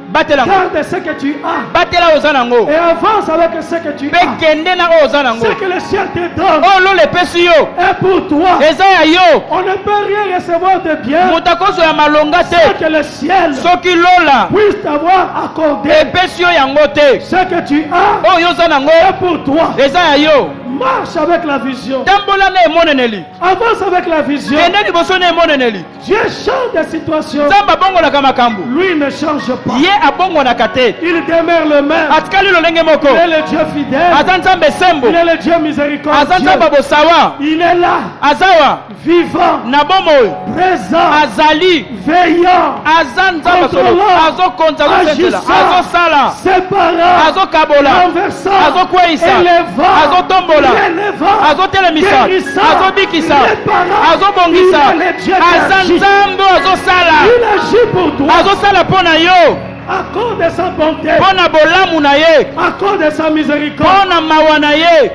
batela yango,
Garde ce que tu as.
batela oyo oza nango
Et avance avec ce que tu
mpe
as.
kende na oyo oza nango.
Ce que le ciel te donne
Oyo lolo epesi yo
est pour toi.
eza ya yo.
On ne peut rien recevoir de bien
Moto akozwa ya malonga
sans
te
que le ciel
soki lola
puisse t'avoir accordé.
epesi yo yango te.
Ce que tu as
Oyo oza nango
est pour toi.
eza ya yo.
Marche avec la vision.
Tambola na emoneneli,
Avance avec la vision.
kende liboso na emoneneli.
Dieu change des situations.
Nzambe abongolaka makambo,
Lui ne change pas.
ye abongolaka te,
Il demeure le même.
atikali lolenge moko.
Il est le Dieu fidèle.
Aza nzambe sembo,
Il est le Dieu
aza
miséricordieux.
nzambe bosawa,
Il est là,
azawa
vivant,
na bomoi,
présent,
azali,
veillant,
aza nzambe solo,
contrôlant,
azokonza, azosentela,
agissant,
azosala,
séparant,
azokabola,
renversant,
azokweyisa,
élevant,
azotombola,
relevant,
azotelemisa,
guérissant,
azobikisa,
réparant.
azobongisa,
Il est le Dieu qui
aza
agit.
nzambe oyo azosala,
Il agit pour toi
azosala mpo na yo,
à cause de sa bonté,
mpo na bolamu na ye,
à cause de sa miséricorde.
mpo na mawa na ye.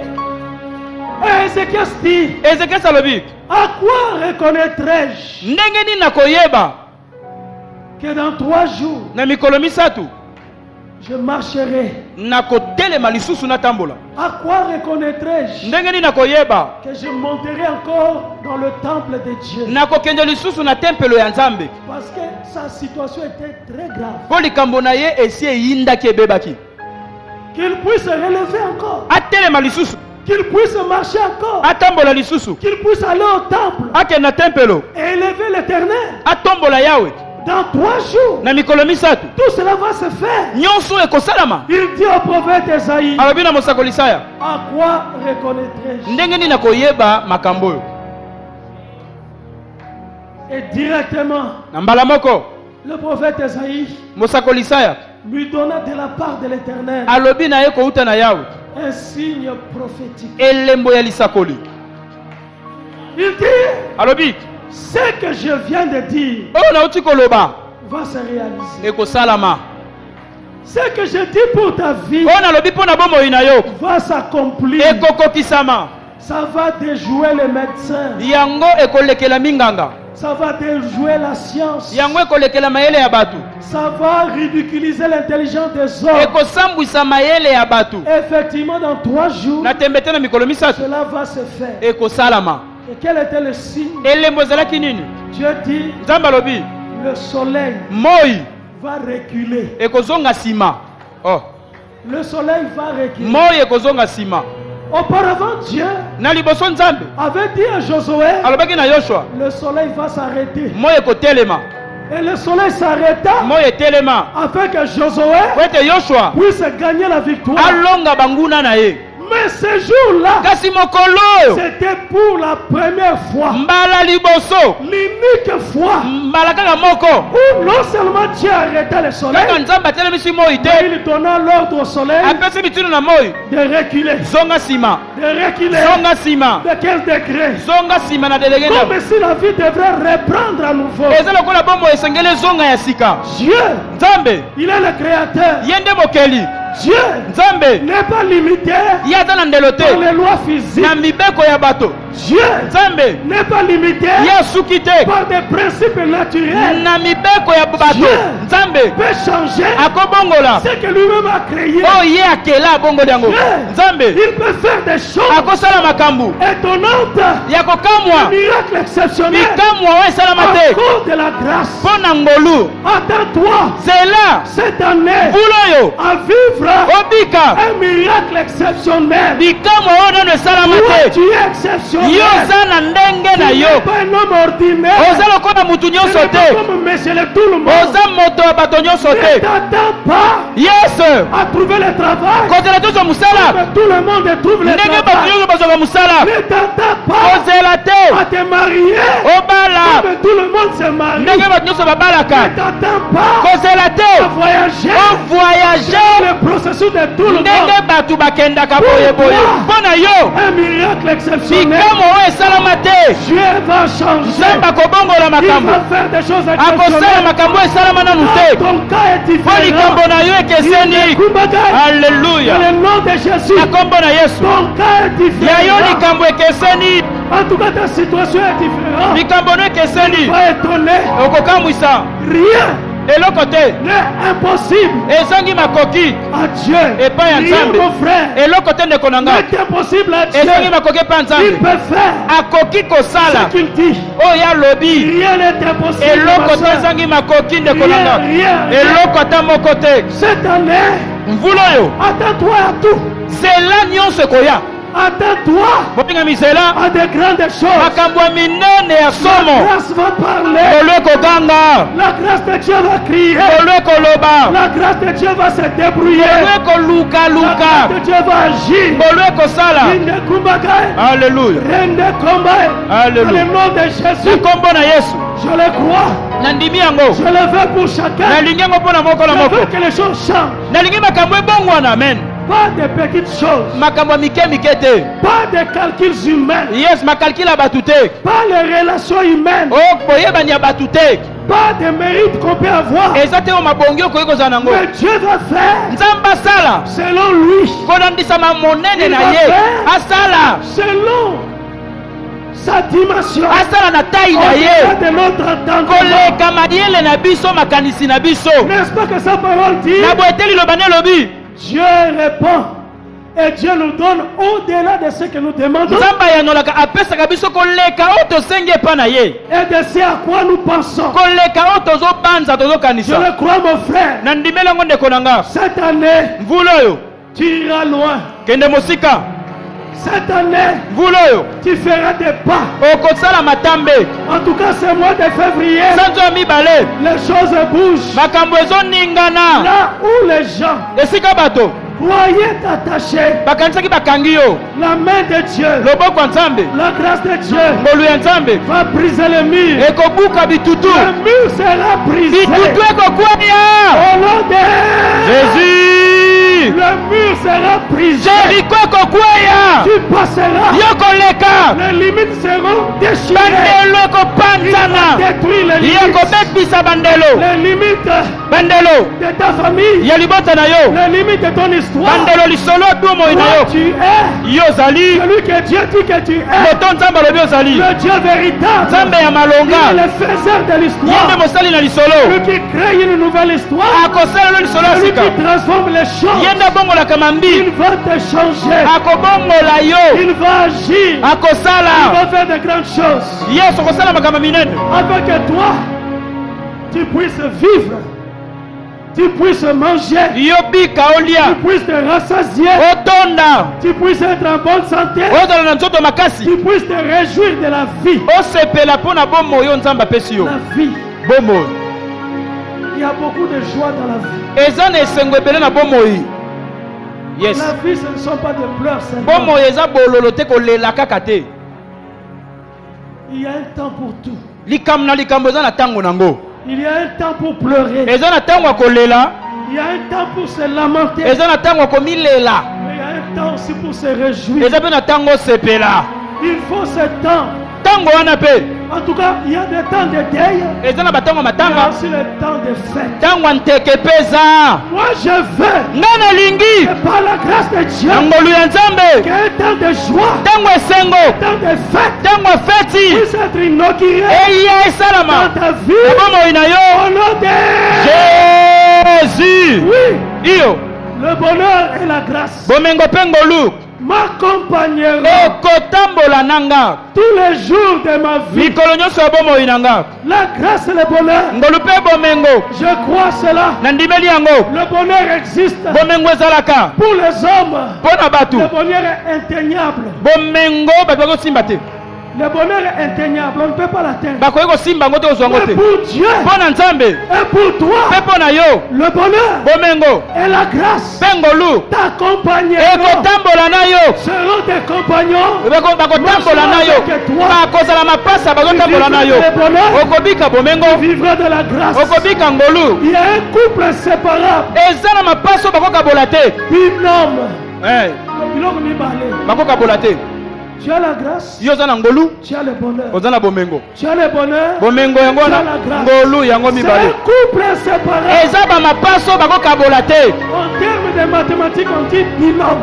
Et Ézéchias dit,
Ezekiasi alobi,
à quoi reconnaîtrai-je
ndenge nini nakoyeba
que dans 3 jours,
na mikolo misato
je marcherai?
nakotelema lisusu natambola?
À quoi reconnaîtrai-je
Ndenge nini nakoyeba
que je monterai encore dans le temple de Dieu?
nakokende lisusu na tempelo ya Nzambe?
Parce que sa situation était très grave.
Mpo likambo na ye esi eyindaki ebebaki.
Qu'il puisse se relever encore,
Atelema lisusu,
qu'il puisse marcher encore,
atambola lisusu,
qu'il puisse aller au temple
akende na tempelo,
et élever l'Éternel.
atombola Yawe
Dans 3 jours,
na mikolo misato,
tout cela va se faire.
nyonso ekosalama.
Il dit au prophète Esaïe,
Alobi na mosakoli Isaya,
à quoi reconnaîtrai-je?
ndenge nini nakoyeba makambo oyo?
Et directement,
Na mbala moko
le prophète Esaïe
mosakoli Isaya
lui donna de la part de l'Éternel
alobi na ye kouta na Yawe
un signe prophétique.
elembo ya lisakoli.
Il dit,
Alobi
ce que je viens de dire
oyo nauti koloba
va se réaliser.
ekosalama.
Ce que je dis pour ta vie
Oyo nalobi mpo na bomoi na yo
va s'accomplir.
ekokokisama.
Ça va déjouer les médecins.
Yango ekolekela minganga,
Ça va déjouer la science.
yango ekolekela mayele ya bato,
Ça va ridiculiser l'intelligence des hommes.
ekosambwisa mayele ya bato.
Effectivement, dans 3 jours,
Na tembe te na mikolo misato
cela va se faire.
ekosalama.
Et quel était le signe?
Elembo ezalaki nini?
Dieu dit,
Nzambe alobi
le soleil
moi
va reculer.
ekozonga nsima. Oh,
Le soleil va reculer.
moi ekozonga nsima.
Auparavant, Dieu
Na liboso Nzambe
avait dit à Josué,
alobaki na Yoshua,
le soleil va s'arrêter.
moi ekotelema.
Et le soleil s'arrêta
Moi etelema
afin que Josué
po ete Yoshua
puisse gagner la victoire.
alonga banguna na ye.
Mais ce jour-là,
Kasi mokolo oyo
c'était pour la première fois,
mbala liboso,
l'unique fois
mbala kaka moko,
où non seulement Dieu arrêta le soleil,
kaka Nzambe atelemisi moi
mais
te,
il donna l'ordre au soleil
apesi mitunu na moi
de reculer.
zonga nsima,
De reculer.
zonga nsima,
De quel degré?
zonga nsima na delenge na.
Comme si la vie devrait reprendre à nouveau.
Eza lokola bombo esengeli zonga ya sika.
Dieu,
Nzambe
il est le créateur.
ye nde mokeli.
Dieu
Nzambe
n'est pas limité
ye aza na ndelo te
par les lois physiques.
na mibeko ya bato.
Dieu
Nzambe
n'est pas limité
ye asuki te
par des principes naturels.
na mibeko ya bato.
Dieu
Nzambe
peut changer
akobongola
ce que lui-même a créé.
oyo ye akela abongoli yango.
Dieu,
Nzambe
il peut faire des choses
akosala makambo
étonnantes,
ya kokamwa
des miracles exceptionnels
bikamwa oyo esalama
à
te
cause de la grâce.
mpo na ngolu.
Attends-toi
Zela
cette année
mbula oyo
à vivre
obika
un miracle exceptionnel.
bikamwa oyo nano esalama
Toi,
te.
tu es exceptionnel.
Yo oza na ndenge na
Tu n'es
yo,
pas un homme ordinaire.
oza lokola mutu
Tu
nyonso
n'es pas
te,
comme monsieur le tout le monde.
oza moto ya bato nyonso
Ne
te.
t'attends pas
Yesu
à trouver le travail.
kozela tozwa mosala
Mais tout le monde trouve le
ndenge bato
travail.
nyonso bazwaka mosala.
Ne t'attends pas
Kozela te
à te marier.
obala
Mais tout le monde se marie.
ndenge bato nyonso babalaka
Ne t'attends pas
kozela
à
te
voyager.
ovoyage
Le processus de tout le monde.
ndenge bato bakendaka boyeboye mpo na yo
Un miracle exceptionnel.
likambo oyo esalama te
Dieu va changer.
nzambe akobongola
Il
makambo
va faire des choses
akosala
exceptionnelles.
makambo oyo esalama nanu te
Ton cas est
mpo
différent.
likambo na yo ekeseni
Dans
alleluya
le nom de Jésus.
na kombo na yesu
Ton cas est
ya yo
différent.
likambo ekeseni
En tout cas, ta situation est différente.
likambo no ekeseni
Va étonner.
okokamwisa
Rien
eloko te
n'est impossible
ezangi makoki
à Dieu.
epai ya
Rien,
nzambe
mon frère,
eloko te ndeko na nga
n'est impossible à
ezangi
Dieu.
makoki epai ya
Il
nzambe
peut faire
akoki kosala
ce qu'il dit.
oyo alobi
Rien n'est impossible.
eloko
ma
te
soeur.
ezangi makoki ndeko na nga
Rien.
eloko ata moko te
Cette année,
mvula oyo
attends-toi à tout.
nzela nyonso ekoya
Attends-toi
bopingami nzela
à de grandes choses.
makambo ya minene ya
La
somo
grâce va parler.
lolo ekoganga
La grâce de Dieu va crier.
lolo ekoloba
La grâce de Dieu va se débrouiller.
lolo
La
ekolukaluka
grâce de Dieu va agir.
lolo ekosala
Rinde kumbagae.
alleluya
Rinde kombae. Dans
Alléluia.
le nom de
na
Jésus,
kombo na yesu
je le crois.
nandimi yango
Je le veux pour chacun.
nalingi yango mpo na moko na
Je
moko
veux que les choses changent.
nalingi makambo ebongwana amen
Pas de petites choses.
makambo ya mike mike te
Pas de calculs humains.
yes makalkile ya bato te
Pas les relations humaines.
o boyebani ya bato te
Pas de mérite qu'on peut avoir.
eza te oyo mabongi okoki kozala nango
Mais Dieu va faire
nzambe asala
selon lui.
kolandisama monene
Il
na
va
ye
faire
asala
selon sa dimension.
asala na tai na
Au-delà
ye
de notre entendement.
koleka mayele na biso makanisi na biso
N'est-ce pas que sa parole dit?
na boye te liloba nde elobi
Dieu répond et Dieu nous donne au-delà de ce que nous demandons
nzambe ayanolaka apesaka biso koleka oyo tosengi epa na ye
et de ce à quoi nous pensons.
koleka oyo tozobanza
Je
tozokanisa
le crois, mon frère.
na ndimeli yango ndeko na nga
Cette année,
mvula oyo
tu iras loin.
kende mosika
Cette année,
mvula oyo
tu feras des pas.
okosala matambe
En tout cas, ce mois de février,
sanzo ya mibale
les choses bougent.
makambo ezoningana
Là où les gens
esika bato
croyaient attachés,
bakanisaki bakangi yo
la main de Dieu,
loboko ya nzambe
la grâce de Dieu
ngolu ya nzambe
va briser les murs.
ekobuka bitutu
Le mur sera brisé.
bitutu ekokwea
Au nom de
jésus
le mur sera brisé.
jeriko ekokwea
Tu passeras.
yo koleka
Les limites seront déchirées.
bandelo
Il va
ekopanzana
détruire les
ye
limites.
kobebisa bandelo
Les limites
bandelo
de ta famille.
ya libota na yo
Les limites de ton histoire.
bandelo lisolo ya bomoi na
Toi,
yo
tu es
yo ozali
celui que Dieu dit que tu es.
moto nzambe alobi ozali
Le Dieu véritable.
nzambe ya
Il est
malonga
le faiseur de
ye nde
l'histoire.
mosali na lisolo
Celui qui crée une nouvelle histoire.
akosala lo lisolo ya
Celui
sika
qui transforme les choses.
ye nde abongolaka mambi
Il va te changer.
akobongola yo
Il va agir. Il
akosala
va faire de grandes choses.
yesu akosala makambo minene
Afin que toi, tu puisses vivre. Tu puisses manger.
yo bika
Tu
olia
puisses te rassasier.
otonda
Tu puisses être en bonne santé.
ozala na nzoto makasi
Tu puisses te réjouir de la vie.
osepela mpo na bomoi oyo nzambe apesi yo
La vie.
bomoi
Il y a beaucoup de joie dans la vie.
eza na esengo ebele na bomoi yes
La vie, ce ne sont pas des pleurs seulement.
bomoi eza bololo te kolela kaka te
Il y a un temps pour tout.
likambo na likambo eza na ntango nango
Il y a un temps pour pleurer.
eza na ntango ya kolela
Il y a un temps pour se lamenter.
eza na ntango ya komilela
Mais il y a un temps aussi pour se réjouir.
eza mpe na ntango osepela
Il faut ce temps.
ntango wana mpe
En tout cas, il y a des temps de deuil.
eza na batango ya
Il y a
matanga
aussi le temps de fête.
ntango ya nteke mpe eza
Moi, je veux,
nga nalingi
et par la grâce de Dieu,
na ngolu ya nzambe
qu'il y ait un temps de joie,
ntango esengo
un temps de fête,
ntango ya feti
puisse être inauguré
eya
dans
esalama
ta
na
vie.
bomoi na yo
Au nom de
jésus
Oui,
iyo
le bonheur et la grâce
bomengo mpe ngolu
m'accompagneront
ekotambola na nga
tous les jours de ma vie.
mikolo nyonso ya bomoi na nga
La grâce et le bonheur,
ngolu mpe bomengo
je crois cela.
nandimeli yango
Le bonheur existe
bomengo ezalaka
pour les hommes.
mpo na bato
Le bonheur est indéniable.
bomengo bato bakosimba te
Le bonheur est indéniable, on ne peut pas l'atteindre.
bakoki kosimba yango te kozwa yango te.
Mais pour Dieu
Mpo na Nzambe
et pour toi,
mpe mpo na yo
le bonheur
bomengo
et la grâce
mpe ngolu
t'accompagneront,
ekotambola na yo,
seront tes compagnons.
bakotambola na yo, bakozala mapasa bazotambola na yo. Okobika bomengo,
Tu vivras de la grâce.
okobika ngolu.
Il y a un couple inséparable.
eza na mapasa oyo bakokabola te.
Binôme.
Eh,
Biloko mibale.
bakokabola te.
Tu as la grâce,
Yo oza na ngolu,
tu as le bonheur.
oza na bomengo.
Tu as le bonheur,
Bomengo yango
tu as
wana
la grâce.
ngolu yango
C'est un
mibale.
couple inséparable.
Eza bamapasa oyo bakokabola te.
En termes de mathématiques, on dit binôme.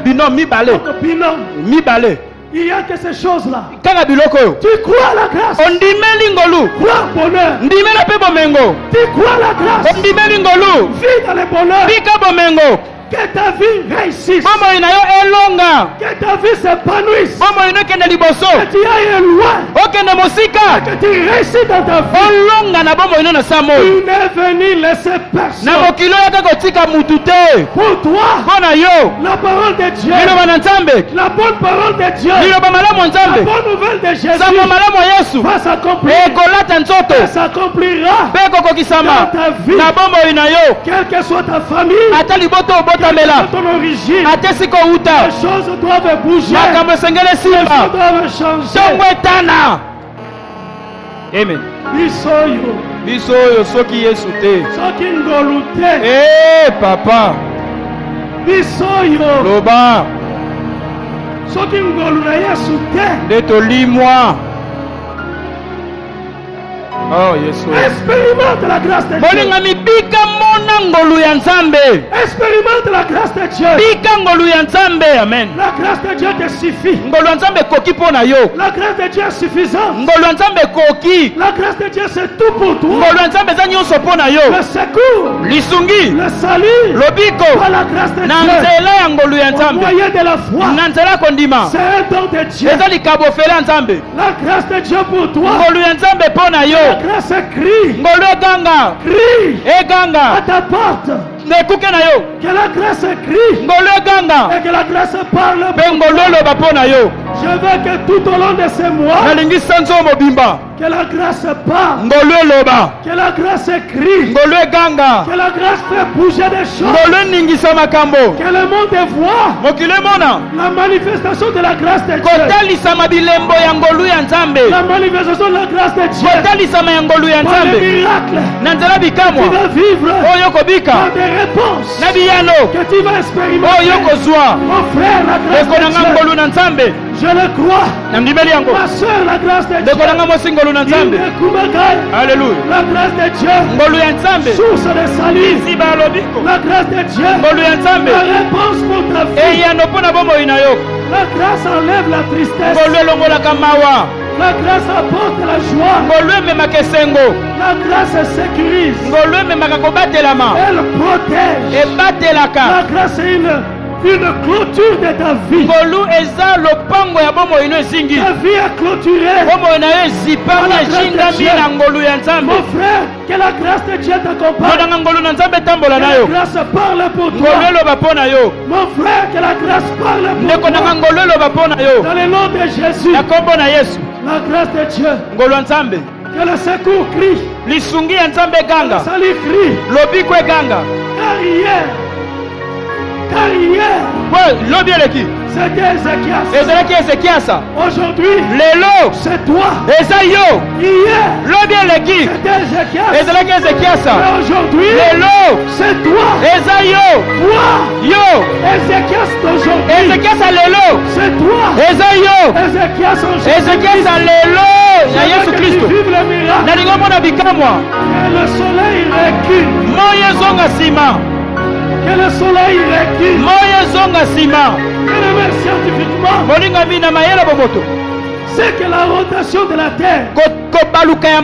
Binôme mibale,
Donc binôme.
mibale.
Il n'y a que ces choses-là.
Kaka biloko oyo
Tu crois à la grâce.
ondimeli ngolu,
Crois au bonheur.
ndimela mpe bomengo.
Tu crois à la grâce.
ondimeli ngolu,
Vis dans le bonheur.
bika bomengo.
Que ta vie réussisse.
bomoi na yo elonga,
Que ta vie s'épanouisse.
bomoi no ekende liboso,
Que tu ailles loin.
okende mosika,
Que tu réussisses dans ta vie.
olonga na bomoi no na sa moi.
Tu n'es venu laisser
Na
personne.
mokili oyo kaka kotika mutu te.
Pour toi,
Mpo na yo
la parole de Dieu,
liloba na Nzambe,
la bonne parole de Dieu,
liloba malamu ya
la
Nzambe,
bonne nouvelle de Jésus
sango malamu ya Yesu
va s'accomplir.
ekolata nzoto
Elle s'accomplira
mpe ekokokisama
dans ta vie.
na bomoi na yo.
Quelle que soit ta famille,
Ata liboto
quelle que
obotamela,
soit ton origine,
ate sika outa,
les choses doivent bouger.
makambo esengeli
Les choses
esimba,
doivent changer.
ntongo etana. Amen.
Bisoyo,
Biso oyo soki Yesu te.
soki ngolu te.
Papa,
Bisoyo,
loba
soki ngolu na Yesu te.
nde tolimwa. Oh Yesu.
Expérimente la grâce de Dieu.
Bolingami bika mona ngolu ya Nzambe.
Expérimente la grâce de Dieu.
Bika ngolu ya Nzambe. Amen.
La grâce de Dieu te suffit.
Ngolu ya Nzambe koki mpo na yo.
La grâce de Dieu est suffisante.
Ngolu ya Nzambe koki.
La grâce de Dieu c'est tout pour toi.
Ngolu ya Nzambe eza nyonso mpo na yo.
Le secours,
Lisungi,
le salut,
lobiko,
par la grâce de
na
Dieu.
nzela ya ngolu ya
Au
Nzambe,
moyen de la foi.
na nzela ya kondima,
C'est un don de Dieu.
eza likabo ofele ya Nzambe.
La grâce de Dieu pour toi.
Ngolu ya Nzambe mpo na
La
yo.
grâce crie.
Ngolu eganga,
Crie à
eganga,
ta porte.
na ekuke na yo.
Que la grâce crie.
Ngolu eganga,
Et que la grâce parle.
mpe ngolu eloba mpo na yo.
Je veux que tout au long de ces mois,
nalingi sanzo mobimba,
que la grâce parle.
ngolu eloba,
Que la grâce crie.
ngolu eganga,
Que la grâce fait bouger des choses.
ngolu eningisa makambo,
Que le monde voit
mokili emona
la manifestation de la grâce de Dieu.
kotalisama bilembo ya ngolu ya Nzambe,
La manifestation de la grâce de Dieu.
kotalisama ya ngolu ya
Par les
Nzambe
miracles,
na nzela
tu
bikamwa
vas vivre
oyo kobika
par des réponses
na biyano
que tu vas expérimenter.
oyo kozwa
Mon frère, la grâce
ndeko na nga
de Dieu.
ngolu na Nzambe,
Je le crois.
namdimeli yango.
Ma soeur, la grâce de Dieu.
ndeko na nga mwasi ngolu na Nzambe, aleluya.
La grâce de Dieu.
ngolu ya Nzambe
Source de salut.
siba alobiko,
La grâce de Dieu.
ngolu ya Nzambe
La réponse pour ta vie.
eyano mpo na bomoi na yo.
La grâce enlève la tristesse.
ngolu elongolaka mawa,
La grâce apporte la joie.
ngolu ememaka esengo,
La grâce sécurise.
ngolu ememaka kobatelama,
Elle protège.
ebatelaka.
La grâce est une clôture de ta vie.
ngolu eza lopango ya bomoi no ezingi,
Ta vie est clôturée.
bomoi na yo ezipami ezingami na ngolu ya Nzambe.
Mon frère, que la grâce de Dieu t'accompagne.
monanga ngolu na Nzambe etambola
Que
na
la
yo.
grâce parle pour
ngolu
toi.
eloba mpo na yo.
Mon frère, que la grâce parle pour
ndeko nanga
toi.
ngolu eloba mpo na yo.
Dans le nom de Jésus,
na kombo na Yesu,
la grâce de Dieu.
ngolu ya Nzambe,
Que le secours crie.
lisungi ya Nzambe
Le
eganga,
salut crie.
lobiko eganga.
Car hier,
we lobi eleki
c'était Ézéchias.
ezalaki Ezekiasa,
Aujourd'hui,
lelo
c'est toi.
eza yo.
Hier,
lobi eleki
c'était Ézéchias.
ezalaki Ezekiasa,
Mais aujourd'hui,
lelo
c'est toi.
eza yo.
Toi,
yo
Ézéchias d'aujourd'hui.
Ezekiasa lelo
C'est toi.
eza yo.
Ézéchias aujourd'hui.
Ezekiasa lelo ya Yesu Kristo.
Vive le miracle.
nalingi omona bikamwa,
Que le soleil recule.
moyo ezonga nsima,
Que le soleil recule.
moyo ezonga nsima.
Bien-aimé, scientifiquement,
molingami na mayele bomoto,
c'est que la rotation de la terre
kobaluka ya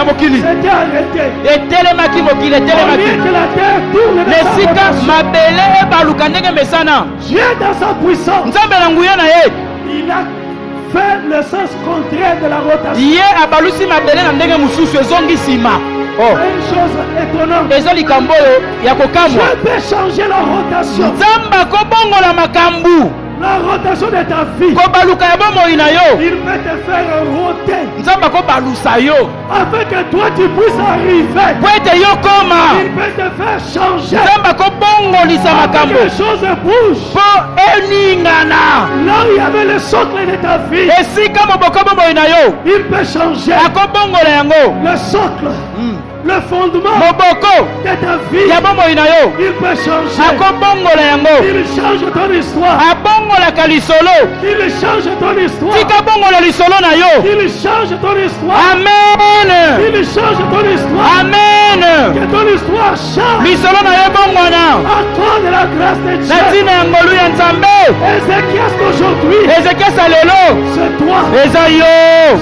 mokili
s'était arrêtée.
etelemaki, mokili
Au lieu
etelemaki.
que la terre tourne dans sa
mesika
rotation,
mabele ebaluka ndenge mesana.
Dieu dans sa puissance,
Nzambe na nguya na ye,
il a fait le sens contraire de la rotation.
ye abalusi mabele na ndenge mosusu ezongi nsima. Oh,
C'est une chose étonnante.
eza likambo oyo ya kokamwa.
Dieu peut changer la rotation.
Nzambe akobongola makambu.
La rotation de ta vie.
kobaluka ya bomoi na yo
Il peut te faire roter.
nzambe akobalusa yo
Afin que toi tu puisses arriver.
po ete yo koma
Il peut te faire changer.
nzambe akobongolisa
Afin que
makambo
les choses bougent.
po eningana
Là où il y avait le socle de ta vie,
esika moboko bomoi na yo
il peut changer.
akobongola yango
Le socle, le fondement
moboko
de ta vie,
ya bomoi na yo
il peut changer.
akobongola yango
Il change ton histoire.
abongolaka lisolo
Il change ton histoire.
tika bongola lisolo na yo
Il change ton histoire.
amen
Il change ton histoire.
amen
Que ton histoire change.
lisolo na yo ebongwana
À toi de la grâce de
na
Dieu.
ntina ya ngolu ya nzambe
Ézéchias d'aujourd'hui,
ezekiasa lelo
c'est toi.
eza yo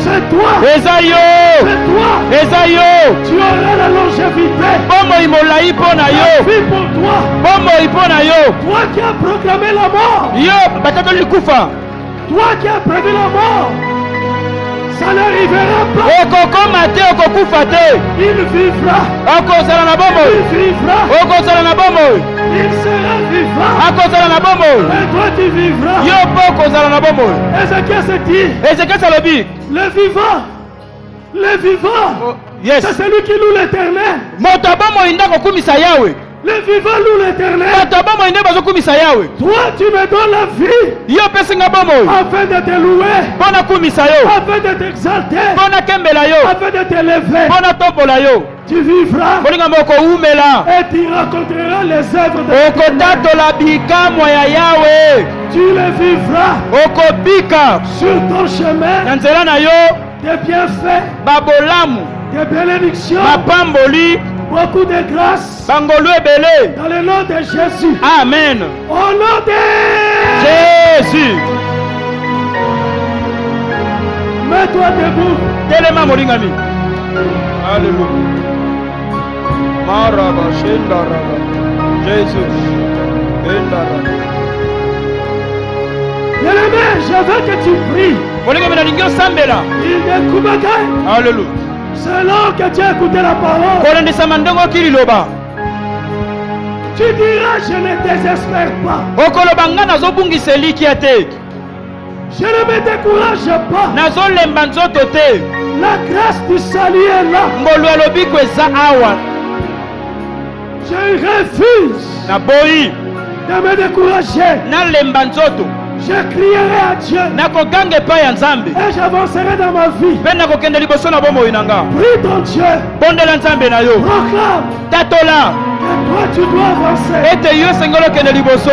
C'est toi.
eza yo
C'est toi.
eza yo
Tu auras la longévité.
bomoi molai mpo na yo
Vie pour toi.
bomoi mpo na yo
Toi qui as proclamé la mort.
yo batatoli likufa
Toi qui as prévu la mort. Ça n'arrivera pas.
okokoma te okokufa te
Il vivra.
okozala na bomoi
Il vivra.
okozala na bomoi
Il sera vivant.
akozala na bomoi
Et toi tu vivras.
yo mpo okozala na bomoi
Ézéchias se dit,
ezekiasi alobi
le vivant. Le vivant.
yes
C'est celui qui loue l'éternel.
moto ya bomoi nde akokumisa yawe
Le vivant loue l'éternel.
bato ya bomoi nde bazokumisa yawe
Toi tu me donnes la vie.
yo opesinga bomoi
Afin de te louer.
mpo nakumisa yo
Afin de t'exalter.
mpo nakembela yo
Afin de t'élever.
mpo natombola yo
Tu vivras.
kolinga mokowumela
Et tu raconteras les œuvres de
okotatola bikamwa ya yawe
Tu les vivras
okobika
sur ton chemin
na nzela na yo
des bienfaits,
babolamu
des bénédictions,
mapamboli
beaucoup de grâce.
bangolu ebele
Dans le nom de Jésus.
amen
Au nom de
jésus
Mets-toi debout.
telema molingami alleluya maraba shendaraba jesus endaraba
Bien-aimé, je veux que tu pries.
molingami nalingi osambela
Il ne coupe
alleluya
selon que tu as écouté la parole.
kolendisama ndenge oki liloba
Tu diras, je ne désespère pas.
okoloba nga nazobungisa elikya te
Je ne me décourage pas.
nazolemba nzoto te
La grâce du salut est là.
ngolu ya lobiko eza awa
Je refuse
naboyi
de me décourager.
nalemba nzoto
Je crierai à Dieu
nakoganga epai ya nzambe
et j'avancerai dans ma vie.
mpe nakokende liboso na bomoi na nga
Prie ton Dieu.
bondela nzambe na yo
Proclame
tatola
que toi tu dois avancer.
ete yo esengeli okende liboso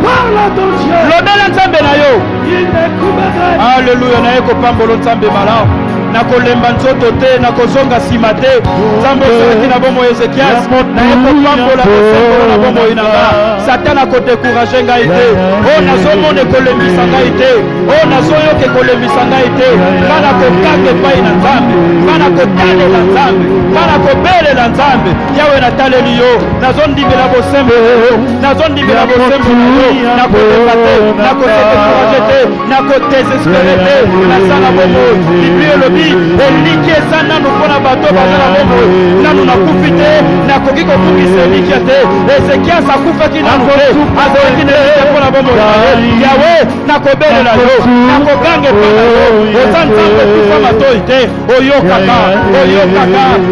Parle à ton Dieu.
lobela nzambe na yo
Il t'écouterait.
aleluya naye kopambola nzambe malamu nakolemba nzoto te nakozonga nsima te nzambe osalaki na bomoi ezekiasi naye kopambola kosengolo na bomoi na nga satana akodekuraje ngai te o nazomona ekolembisa ngai te o nazoyoka ekolembisa ngai te nga nakokanga epai na nzambe nga nakotalela nzambe nga nakobelela nzambe yawe nataleli yo nazondimela bosembo na yo nazondimela bosembo na yo nakolemba te nakosedekuraje te nakodesespere te nasala bomoi bibli elobi eliki eza nanu mpo na bato baza na bomoi nanu nakufi te nakoki kokungisa elikya te ezekiasi akufaki nanu te azalaki na elikya mpo na bomoi na ye yawe nakobelela yo nakoganga epai na yo oza nzambe okufa matoi te oyokaka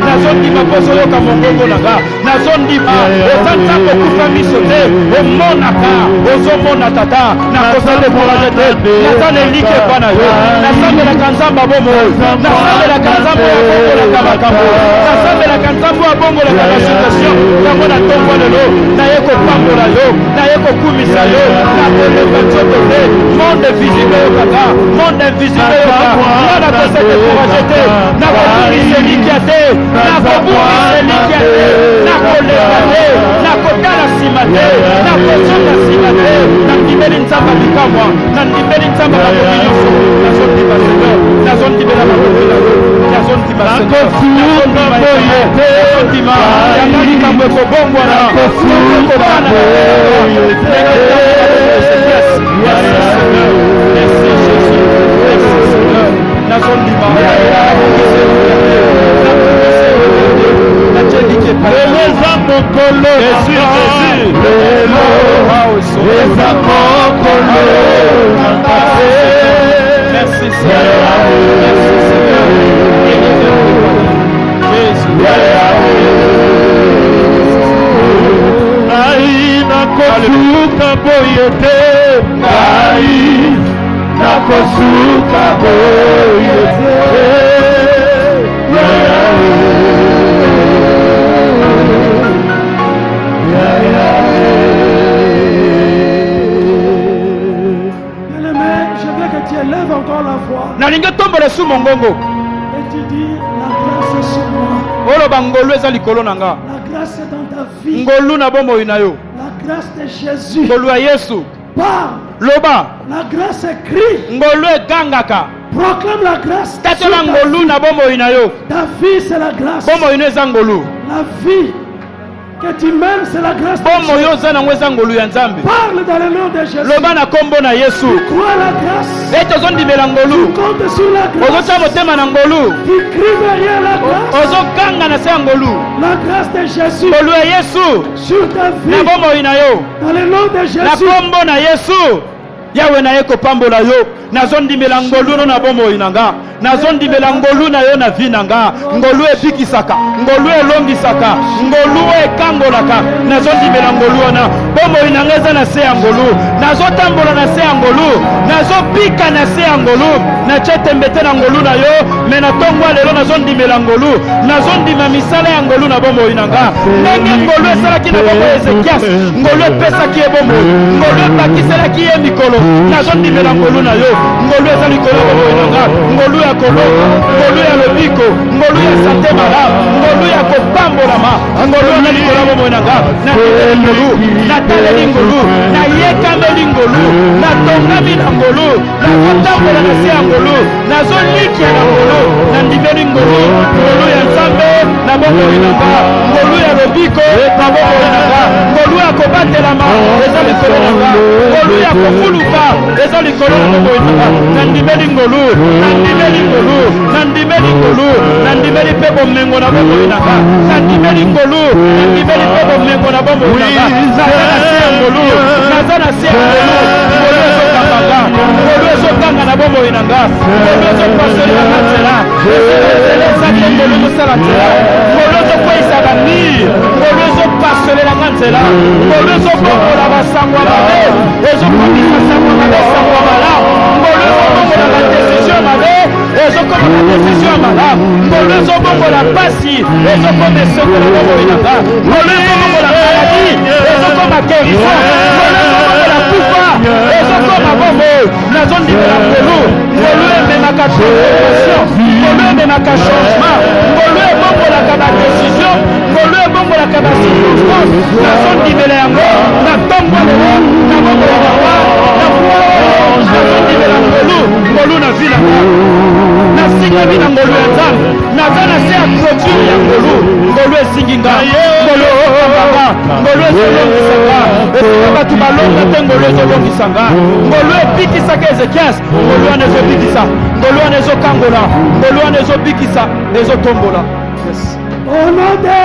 nazondima mposo oyoka mongongo na nga nazondima oza nzambe okufa miso te omonaka ozomona tata nakozadekuraje te naza na elikya epai na yo nasambelaka nzambe abomoi nasambelaka nzambe abongolaka makambo nasambelaka nzambe abongolaka basituation yango na ntongo lelo naye kopambola yo naye kokumisa yo nakolemba nzoto te monde visible oyokaka monde invisible oyoka nga nakosedekuraje te nakobungisa elikya te nakobungisa elikya te nakolemba te nakotala nsima te nakozonga nsima te nandimeli nzambe bikamwa nandimeli nzambe bakomi nyonso nazondima seigneur nazondimela bakomi na yo nazondima nazondima yanga likambo ekobongwana ekobana nazondima
Eleza mokolo
Jésus nakosuka boye te ngai nakosuka boye te
Lève encore la voix.
Nalinga tombola su mongongo.
Et tu dis la grâce est sur moi.
Olo bangolu eza likolo nanga.
La grâce est dans ta vie.
Ngolu na bombo inayo.
La grâce de Jésus.
Ngolu ya Yesu.
Parle.
Loba.
La grâce est crie.
Ngolu egangaka.
Proclame la grâce.
Tatola ngolu na bombo inayo.
Ta vie c'est la grâce.
Bombo ino eza ngolu.
La vie que tu mènes c'est la grâce de
bombo
Dieu.
yo za nango eza ngolu ya Nzambe.
Parle dans le nom de Jésus.
Loba na kombo na Yesu.
Tu crois la grâce.
Eto zondimela ngolu.
Tu comptes sur la grâce.
Ozota motema na ngolu.
Tu cries derrière la grâce.
Ozokanga na se ya ngolu.
La grâce de Jésus.
Ngolu ya Yesu.
Sur ta vie.
Na bombo inayo.
Dans le nom de Jésus.
Na kombo na Yesu. Yawe na ye kopambola yo. Nazondimela ngolu no na bombo inanga. Nazondimela ngolu na yo na vi nanga. Ngolu ebikisaka. Ngolu elongisaka. Ngolu ekangolaka. Nazondimela ngolu wana. Bombo inanga eza na se ya ngolu. Nazotambola na se ya ngolu. Nazopika na se ya ngolu. Nachetembete na ngolu na yo. Me na tongwa lelo nazondimela ngolu. Nazondima misala ya ngolu na bombo inanga. Ndenge ngolu esalaki na bombo Ezekias. Ngolu epesaki ye bombo. Ngolu ebakiselaki ye mikolo. Nazondimela ngolu na yo. Ngolu eza likolo ya bombo inanga. Ngolu ya koloko. Ngolu ya lobiko. Ngolu ya sante malamu. Ngolu ya kopambolama. Ngolu eza likolo ya bombo inanga. Nataleli ngolu. Nataleli ngolu. Nayekameli ngolu. Natongami na ngolu. Nakotambola na se ya ngolu. Nazolikia na ngolu. Nandimeli ngolu. Ngolu ya Nzambe na bombo inanga. Ngolu ya lobiko na bombo inanga. Ngolu ya kobatelama eza likolo nanga. Ngolu ya kofuluka eza likolo na bombo inanga. Nandimeli ngolu. Nandimeli ngolu. Nandimeli ngolu. Nandimeli pe bomengo na bombo inanga. Nandimeli ngolu. Nandimeli pe bomengo na bombo inanga. Naza na se ya ngolu. Naza na se ya ngolu. Ngolu ezokanganga. Ngolu ezokanga na bombo inanga. Ngolu ezopasolela na nzela. Nzela ezali ngolu ezosala nzela. Ngolu ezokweyisa bamir. Ngolu ezopasolela na nzela. Ngolu ezobongola basango ya mabe. Ezokomisa sango ya mabe, sango ya malamu. Ngolu ezobongola badesizio ya mabe. Ezokoma badesizio ya malamu. Ngolu ezobongola pasi. Ezokoma esoko na bombo inanga. Ngolu ezobongola maladi. Ezokoma guérison. Ngolu ezobongola kufa. Ezokoma bombo. Nazondimela ngolu. Ngolu ememaka transformation. Ngolu ememaka changement. Ngolu ebongolaka badesizio. Ngolu ebongolaka bacirconstance. Nazondimela yango. Na ntongo lelo. Na bombo ya mawa. Na kuwa. Nazondimela ngolu. Ngolu na vi nanga. Nasikami na ngolu ya Nzambe. Naza na se ya clôture ya ngolu. Ngolu esingi nga. Ngolu ezokambanga. Ngolu ezolongisanga. Esika bato balonga te ngolu ezolongisanga. Ngolu ebikisaka Ezekias. Ngolu wana ezobikisa. Ngolu wana ezokangola. Ngolu wana ezobikisa. Ezotombola.
Au nom de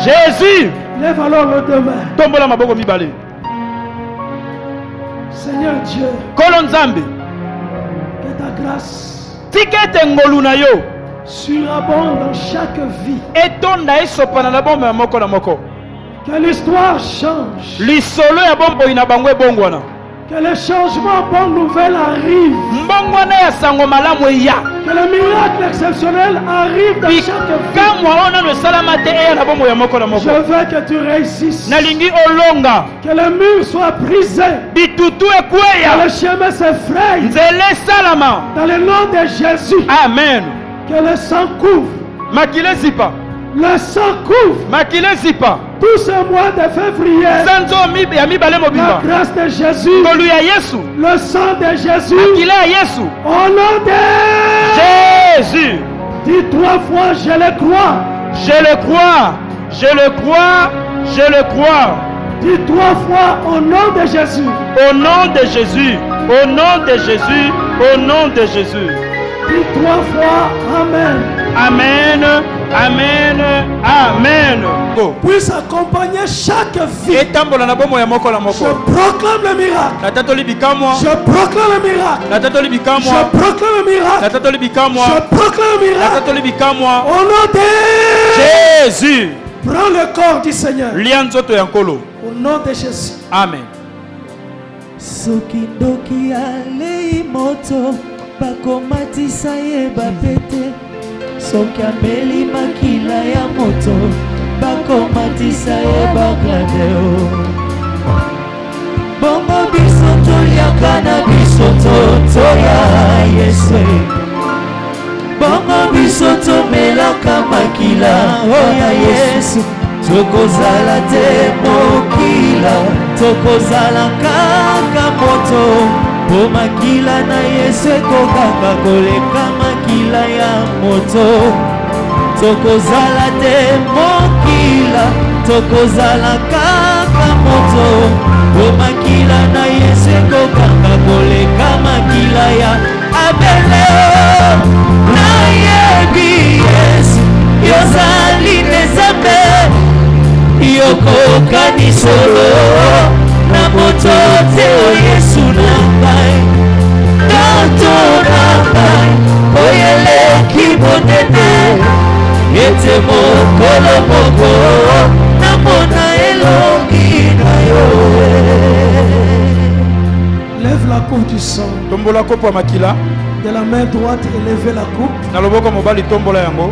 Jésus.
Lève alors le deux mains.
Tombola maboko mibale.
Seigneur Dieu,
Kolo Nzambe.
que ta grâce
Tikete ngolu na yo.
surabonde dans chaque vie.
Etonda esopana na bombo ya moko na moko.
Que l'histoire change.
Lisolo ya bombo ina bango ebongwana.
Que le changement bonne nouvelle arrive.
Mbongwana ya sango malamu ya.
Que le miracle exceptionnel arrive dans chaque vie.
Kamwa ona no salamate e na bombo ya moko na moko.
Je veux que tu réussisses.
Nalingi olonga.
Que le mur soit brisé.
Bitutu
Que
ekweya.
le chemin s'effraie.
Nzele salama.
Dans le nom de Jésus.
Amen.
Que le sang couvre.
Makile zipa.
Le sang couvre.
Makile zipa.
Tout ce mois de février.
Sanzo ya mibale
La
mobimba.
grâce de Jésus.
Ngolu ya Yesu.
Le sang de Jésus.
Makile ya Yesu.
Au nom de
Jésus.
dis 3 fois, je le crois.
Je le crois. Je le crois. Je le crois.
Dis 3 fois au nom de Jésus.
Au nom de Jésus. Au nom de Jésus. Au nom de Jésus.
Dis 3 fois Amen.
Amen. Amen. Amen. Go.
Puisse accompagner chaque vie.
Etambola na bomo ya moko la
Je
moko.
proclame le miracle.
Na tatoli bikamwa.
Je proclame le miracle.
Na tatoli
Je
bikamwa.
proclame le
Na
miracle.
tatoli bikamwa.
Je proclame le
Na
miracle.
tatoli bikamwa.
Au nom de
Jésus.
prends le corps du Seigneur.
Lia nzoto ya nkolo.
Au nom de Jésus.
Amen.
Soki ndoki alei moto bakomatisa ye bapete. Soki ameli makila ya moto bakomatisa ye bakladeo. Bongo biso toliaka na biso toya Yesu. Bongo biso tomelaka makila oya Yesu. Tokozala te mokila, tokozala kaka moto. Po makila na Yesu ekokaka koleka makila ya moto. Tokozala te mokila, tokozala kaka moto. Po makila na Yesu ekokaka koleka makila ya Abeleo. Na yebi Yesu yozali nezabe. Yoko kanisolo na moto te o Yesu na ngai. Tanto na ngai oyele kibonene. Ete mokolo moko na mona elongi na yo.
Lève la coupe du sang.
Tombola kopo makila.
De la main droite, élevez la coupe.
Na loboko mobali tombola yango.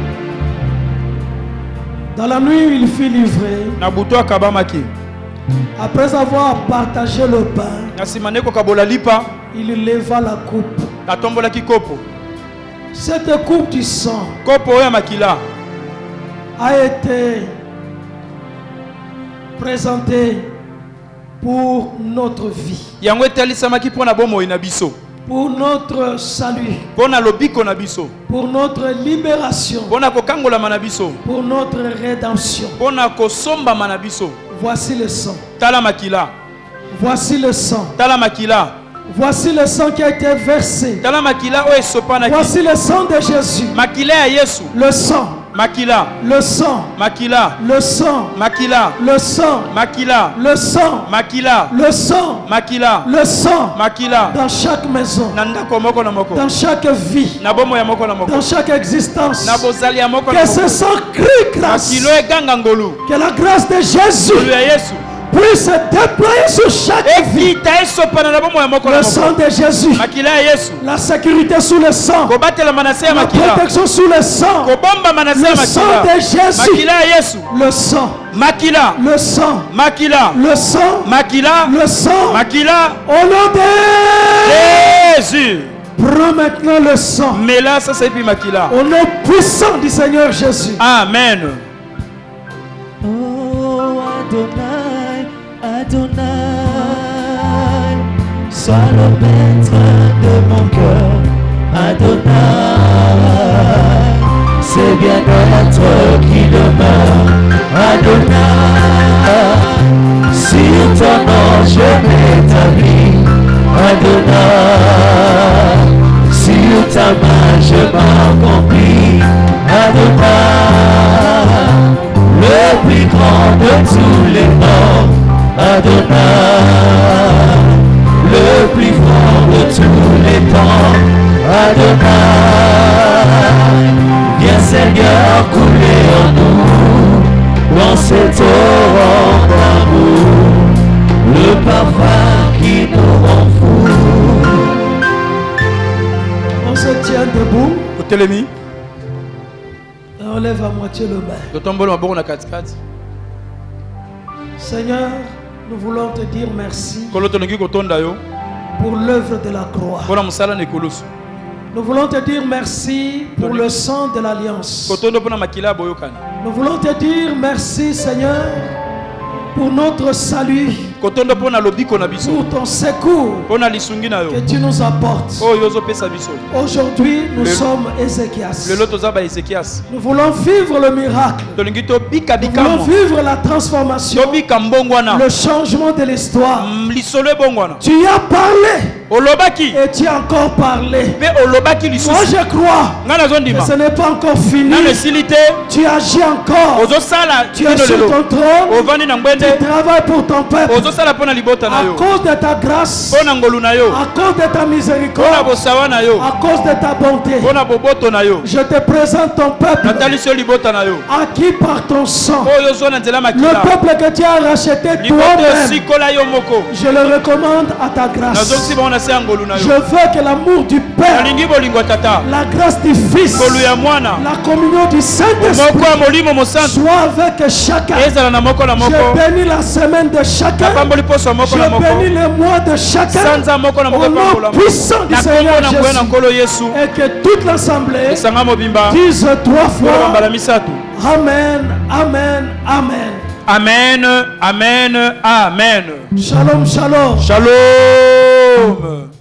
Dans la nuit, il fut livré.
Na buto akabamaki.
Après avoir partagé le pain,
Na simaneko kabola lipa.
il leva la coupe.
Na tombola ki kopo.
Cette coupe du sang
Kopo ya makila.
a été présentée pour notre vie,
Yango etalisamaki pona bomo ina biso.
pour notre salut,
Pona lobiko na biso.
pour notre libération,
Pona kokangola na biso.
pour notre rédemption.
Pona kosomba na biso.
Voici le sang.
Tala makila.
Voici le sang.
Tala makila.
Voici le sang qui a été versé.
Tala makila o esopana ki.
Voici le sang de Jésus.
Makila ya Yesu.
Le sang.
Makila.
Le sang.
Makila.
Le sang.
Makila.
Le sang.
Makila.
Le sang.
Makila.
Le sang.
Makila.
Le sang.
Makila.
Dans chaque maison.
Na ndako moko na moko.
Dans chaque vie.
Na bomo ya moko na moko.
Dans chaque existence.
Na bozali ya moko na
Que
moko.
ce sang crie grâce.
Makilo eganga ngolu.
Que la grâce de Jésus
Ngolu ya Yesu.
puisse se déployer sur chaque vie.
Evita esopana na bomo ya moko na
Le
moko.
sang de Jésus.
Makila ya Yesu.
La sécurité sous le sang.
Kobatela manase ya
La
makila.
protection sous le sang.
Kobomba manase ya
Le sang
makila.
de Jésus.
Makila ya Yesu.
Le sang.
Makila.
Le sang.
Makila.
Le sang.
Makila.
Le sang.
Makila.
Au nom de
Jésus.
prends maintenant le sang.
Mais là, ça c'est puis Makila.
Au nom puissant du Seigneur Jésus.
Amen.
Oh Adonai, Adonai, sois le maître de mon cœur. Adonai, c'est bien-être qui demeure. Adonai, sur ton nom je m'établis. Adonai, sur ta main je m'accomplis. Adonai, le plus grand de tous les noms. Adonai, le plus fort de tous les temps. Adonai, viens Seigneur couler en nous, dans cet torrent d'amour, le parfum qui nous rend fous.
On se tient debout
Otelemi.
et on lève à moitié le main.
Totombolo maboko na katikati.
Seigneur, nous voulons te dire merci
Kolo tonongi kotonda yo.
pour l'œuvre de la croix.
Pona musala ne koloso.
Nous voulons te dire merci pour le sang de l'alliance.
Kotondo pona makila boyokani.
Nous voulons te dire merci, Seigneur, pour notre salut,
Kotondo pona lobiko na biso.
pour ton secours
Pona lisungi na yo.
que tu nous apportes.
Oh yozo pesa biso.
Aujourd'hui, nous
Le-
sommes Ézéchias.
Le loto zaba Ezekias.
Nous voulons vivre le miracle.
Tolingi to bika
Nous voulons
bikamo.
vivre la transformation,
To bika mbongwana.
le changement de l'histoire.
Lisolo bongwana.
Tu y as parlé
Olobaki.
et tu as encore parlé.
Pe olobaki
Moi,
lisusu.
je crois
Ngana
que
zondima.
ce n'est pas encore fini.
Na lesilite.
Tu agis encore.
Ozo sala.
Tu es sur ton trône.
Ovani na
Tu
ngwende.
travailles pour ton peuple.
Ozo Nazosala pona libota na
à
yo.
cause de ta grâce,
Pona ngolu na yo.
à cause de ta
Pona
miséricorde,
bosawa na yo.
à cause de ta bonté.
Pona boboto na yo.
Je te présente ton peuple,
Natali so libota na yo.
acquis par ton sang.
Oyo zo na nzela
Le
makila.
peuple que tu as racheté
Libota
toi-même,
sikola yo moko.
je le recommande à ta grâce.
Nazosi ba na se ngolu na
Je
yo.
veux que l'amour du Père,
Nalingi bolingo tata.
la grâce du Fils,
Ngolu ya mwana.
la communion du Saint-Esprit
Moko ya molimo mosantu.
soit avec chacun.
Ezala na moko na moko.
Je bénis la semaine de chacun.
Napamboli poso moko na
Je
moko.
bénis les mois de chacun.
Sanza moko na moko
Au nom
pambola.
puissant du
Na
Seigneur
kombo na ngwe na
Jésus.
nkolo Yesu.
Et que toute l'assemblée
Esanga mobimba.
dise 3
Kolo
fois
bambala misatu.
Amen, Amen, Amen.
Amen, amen, amen.
Shalom, shalom.
Shalom.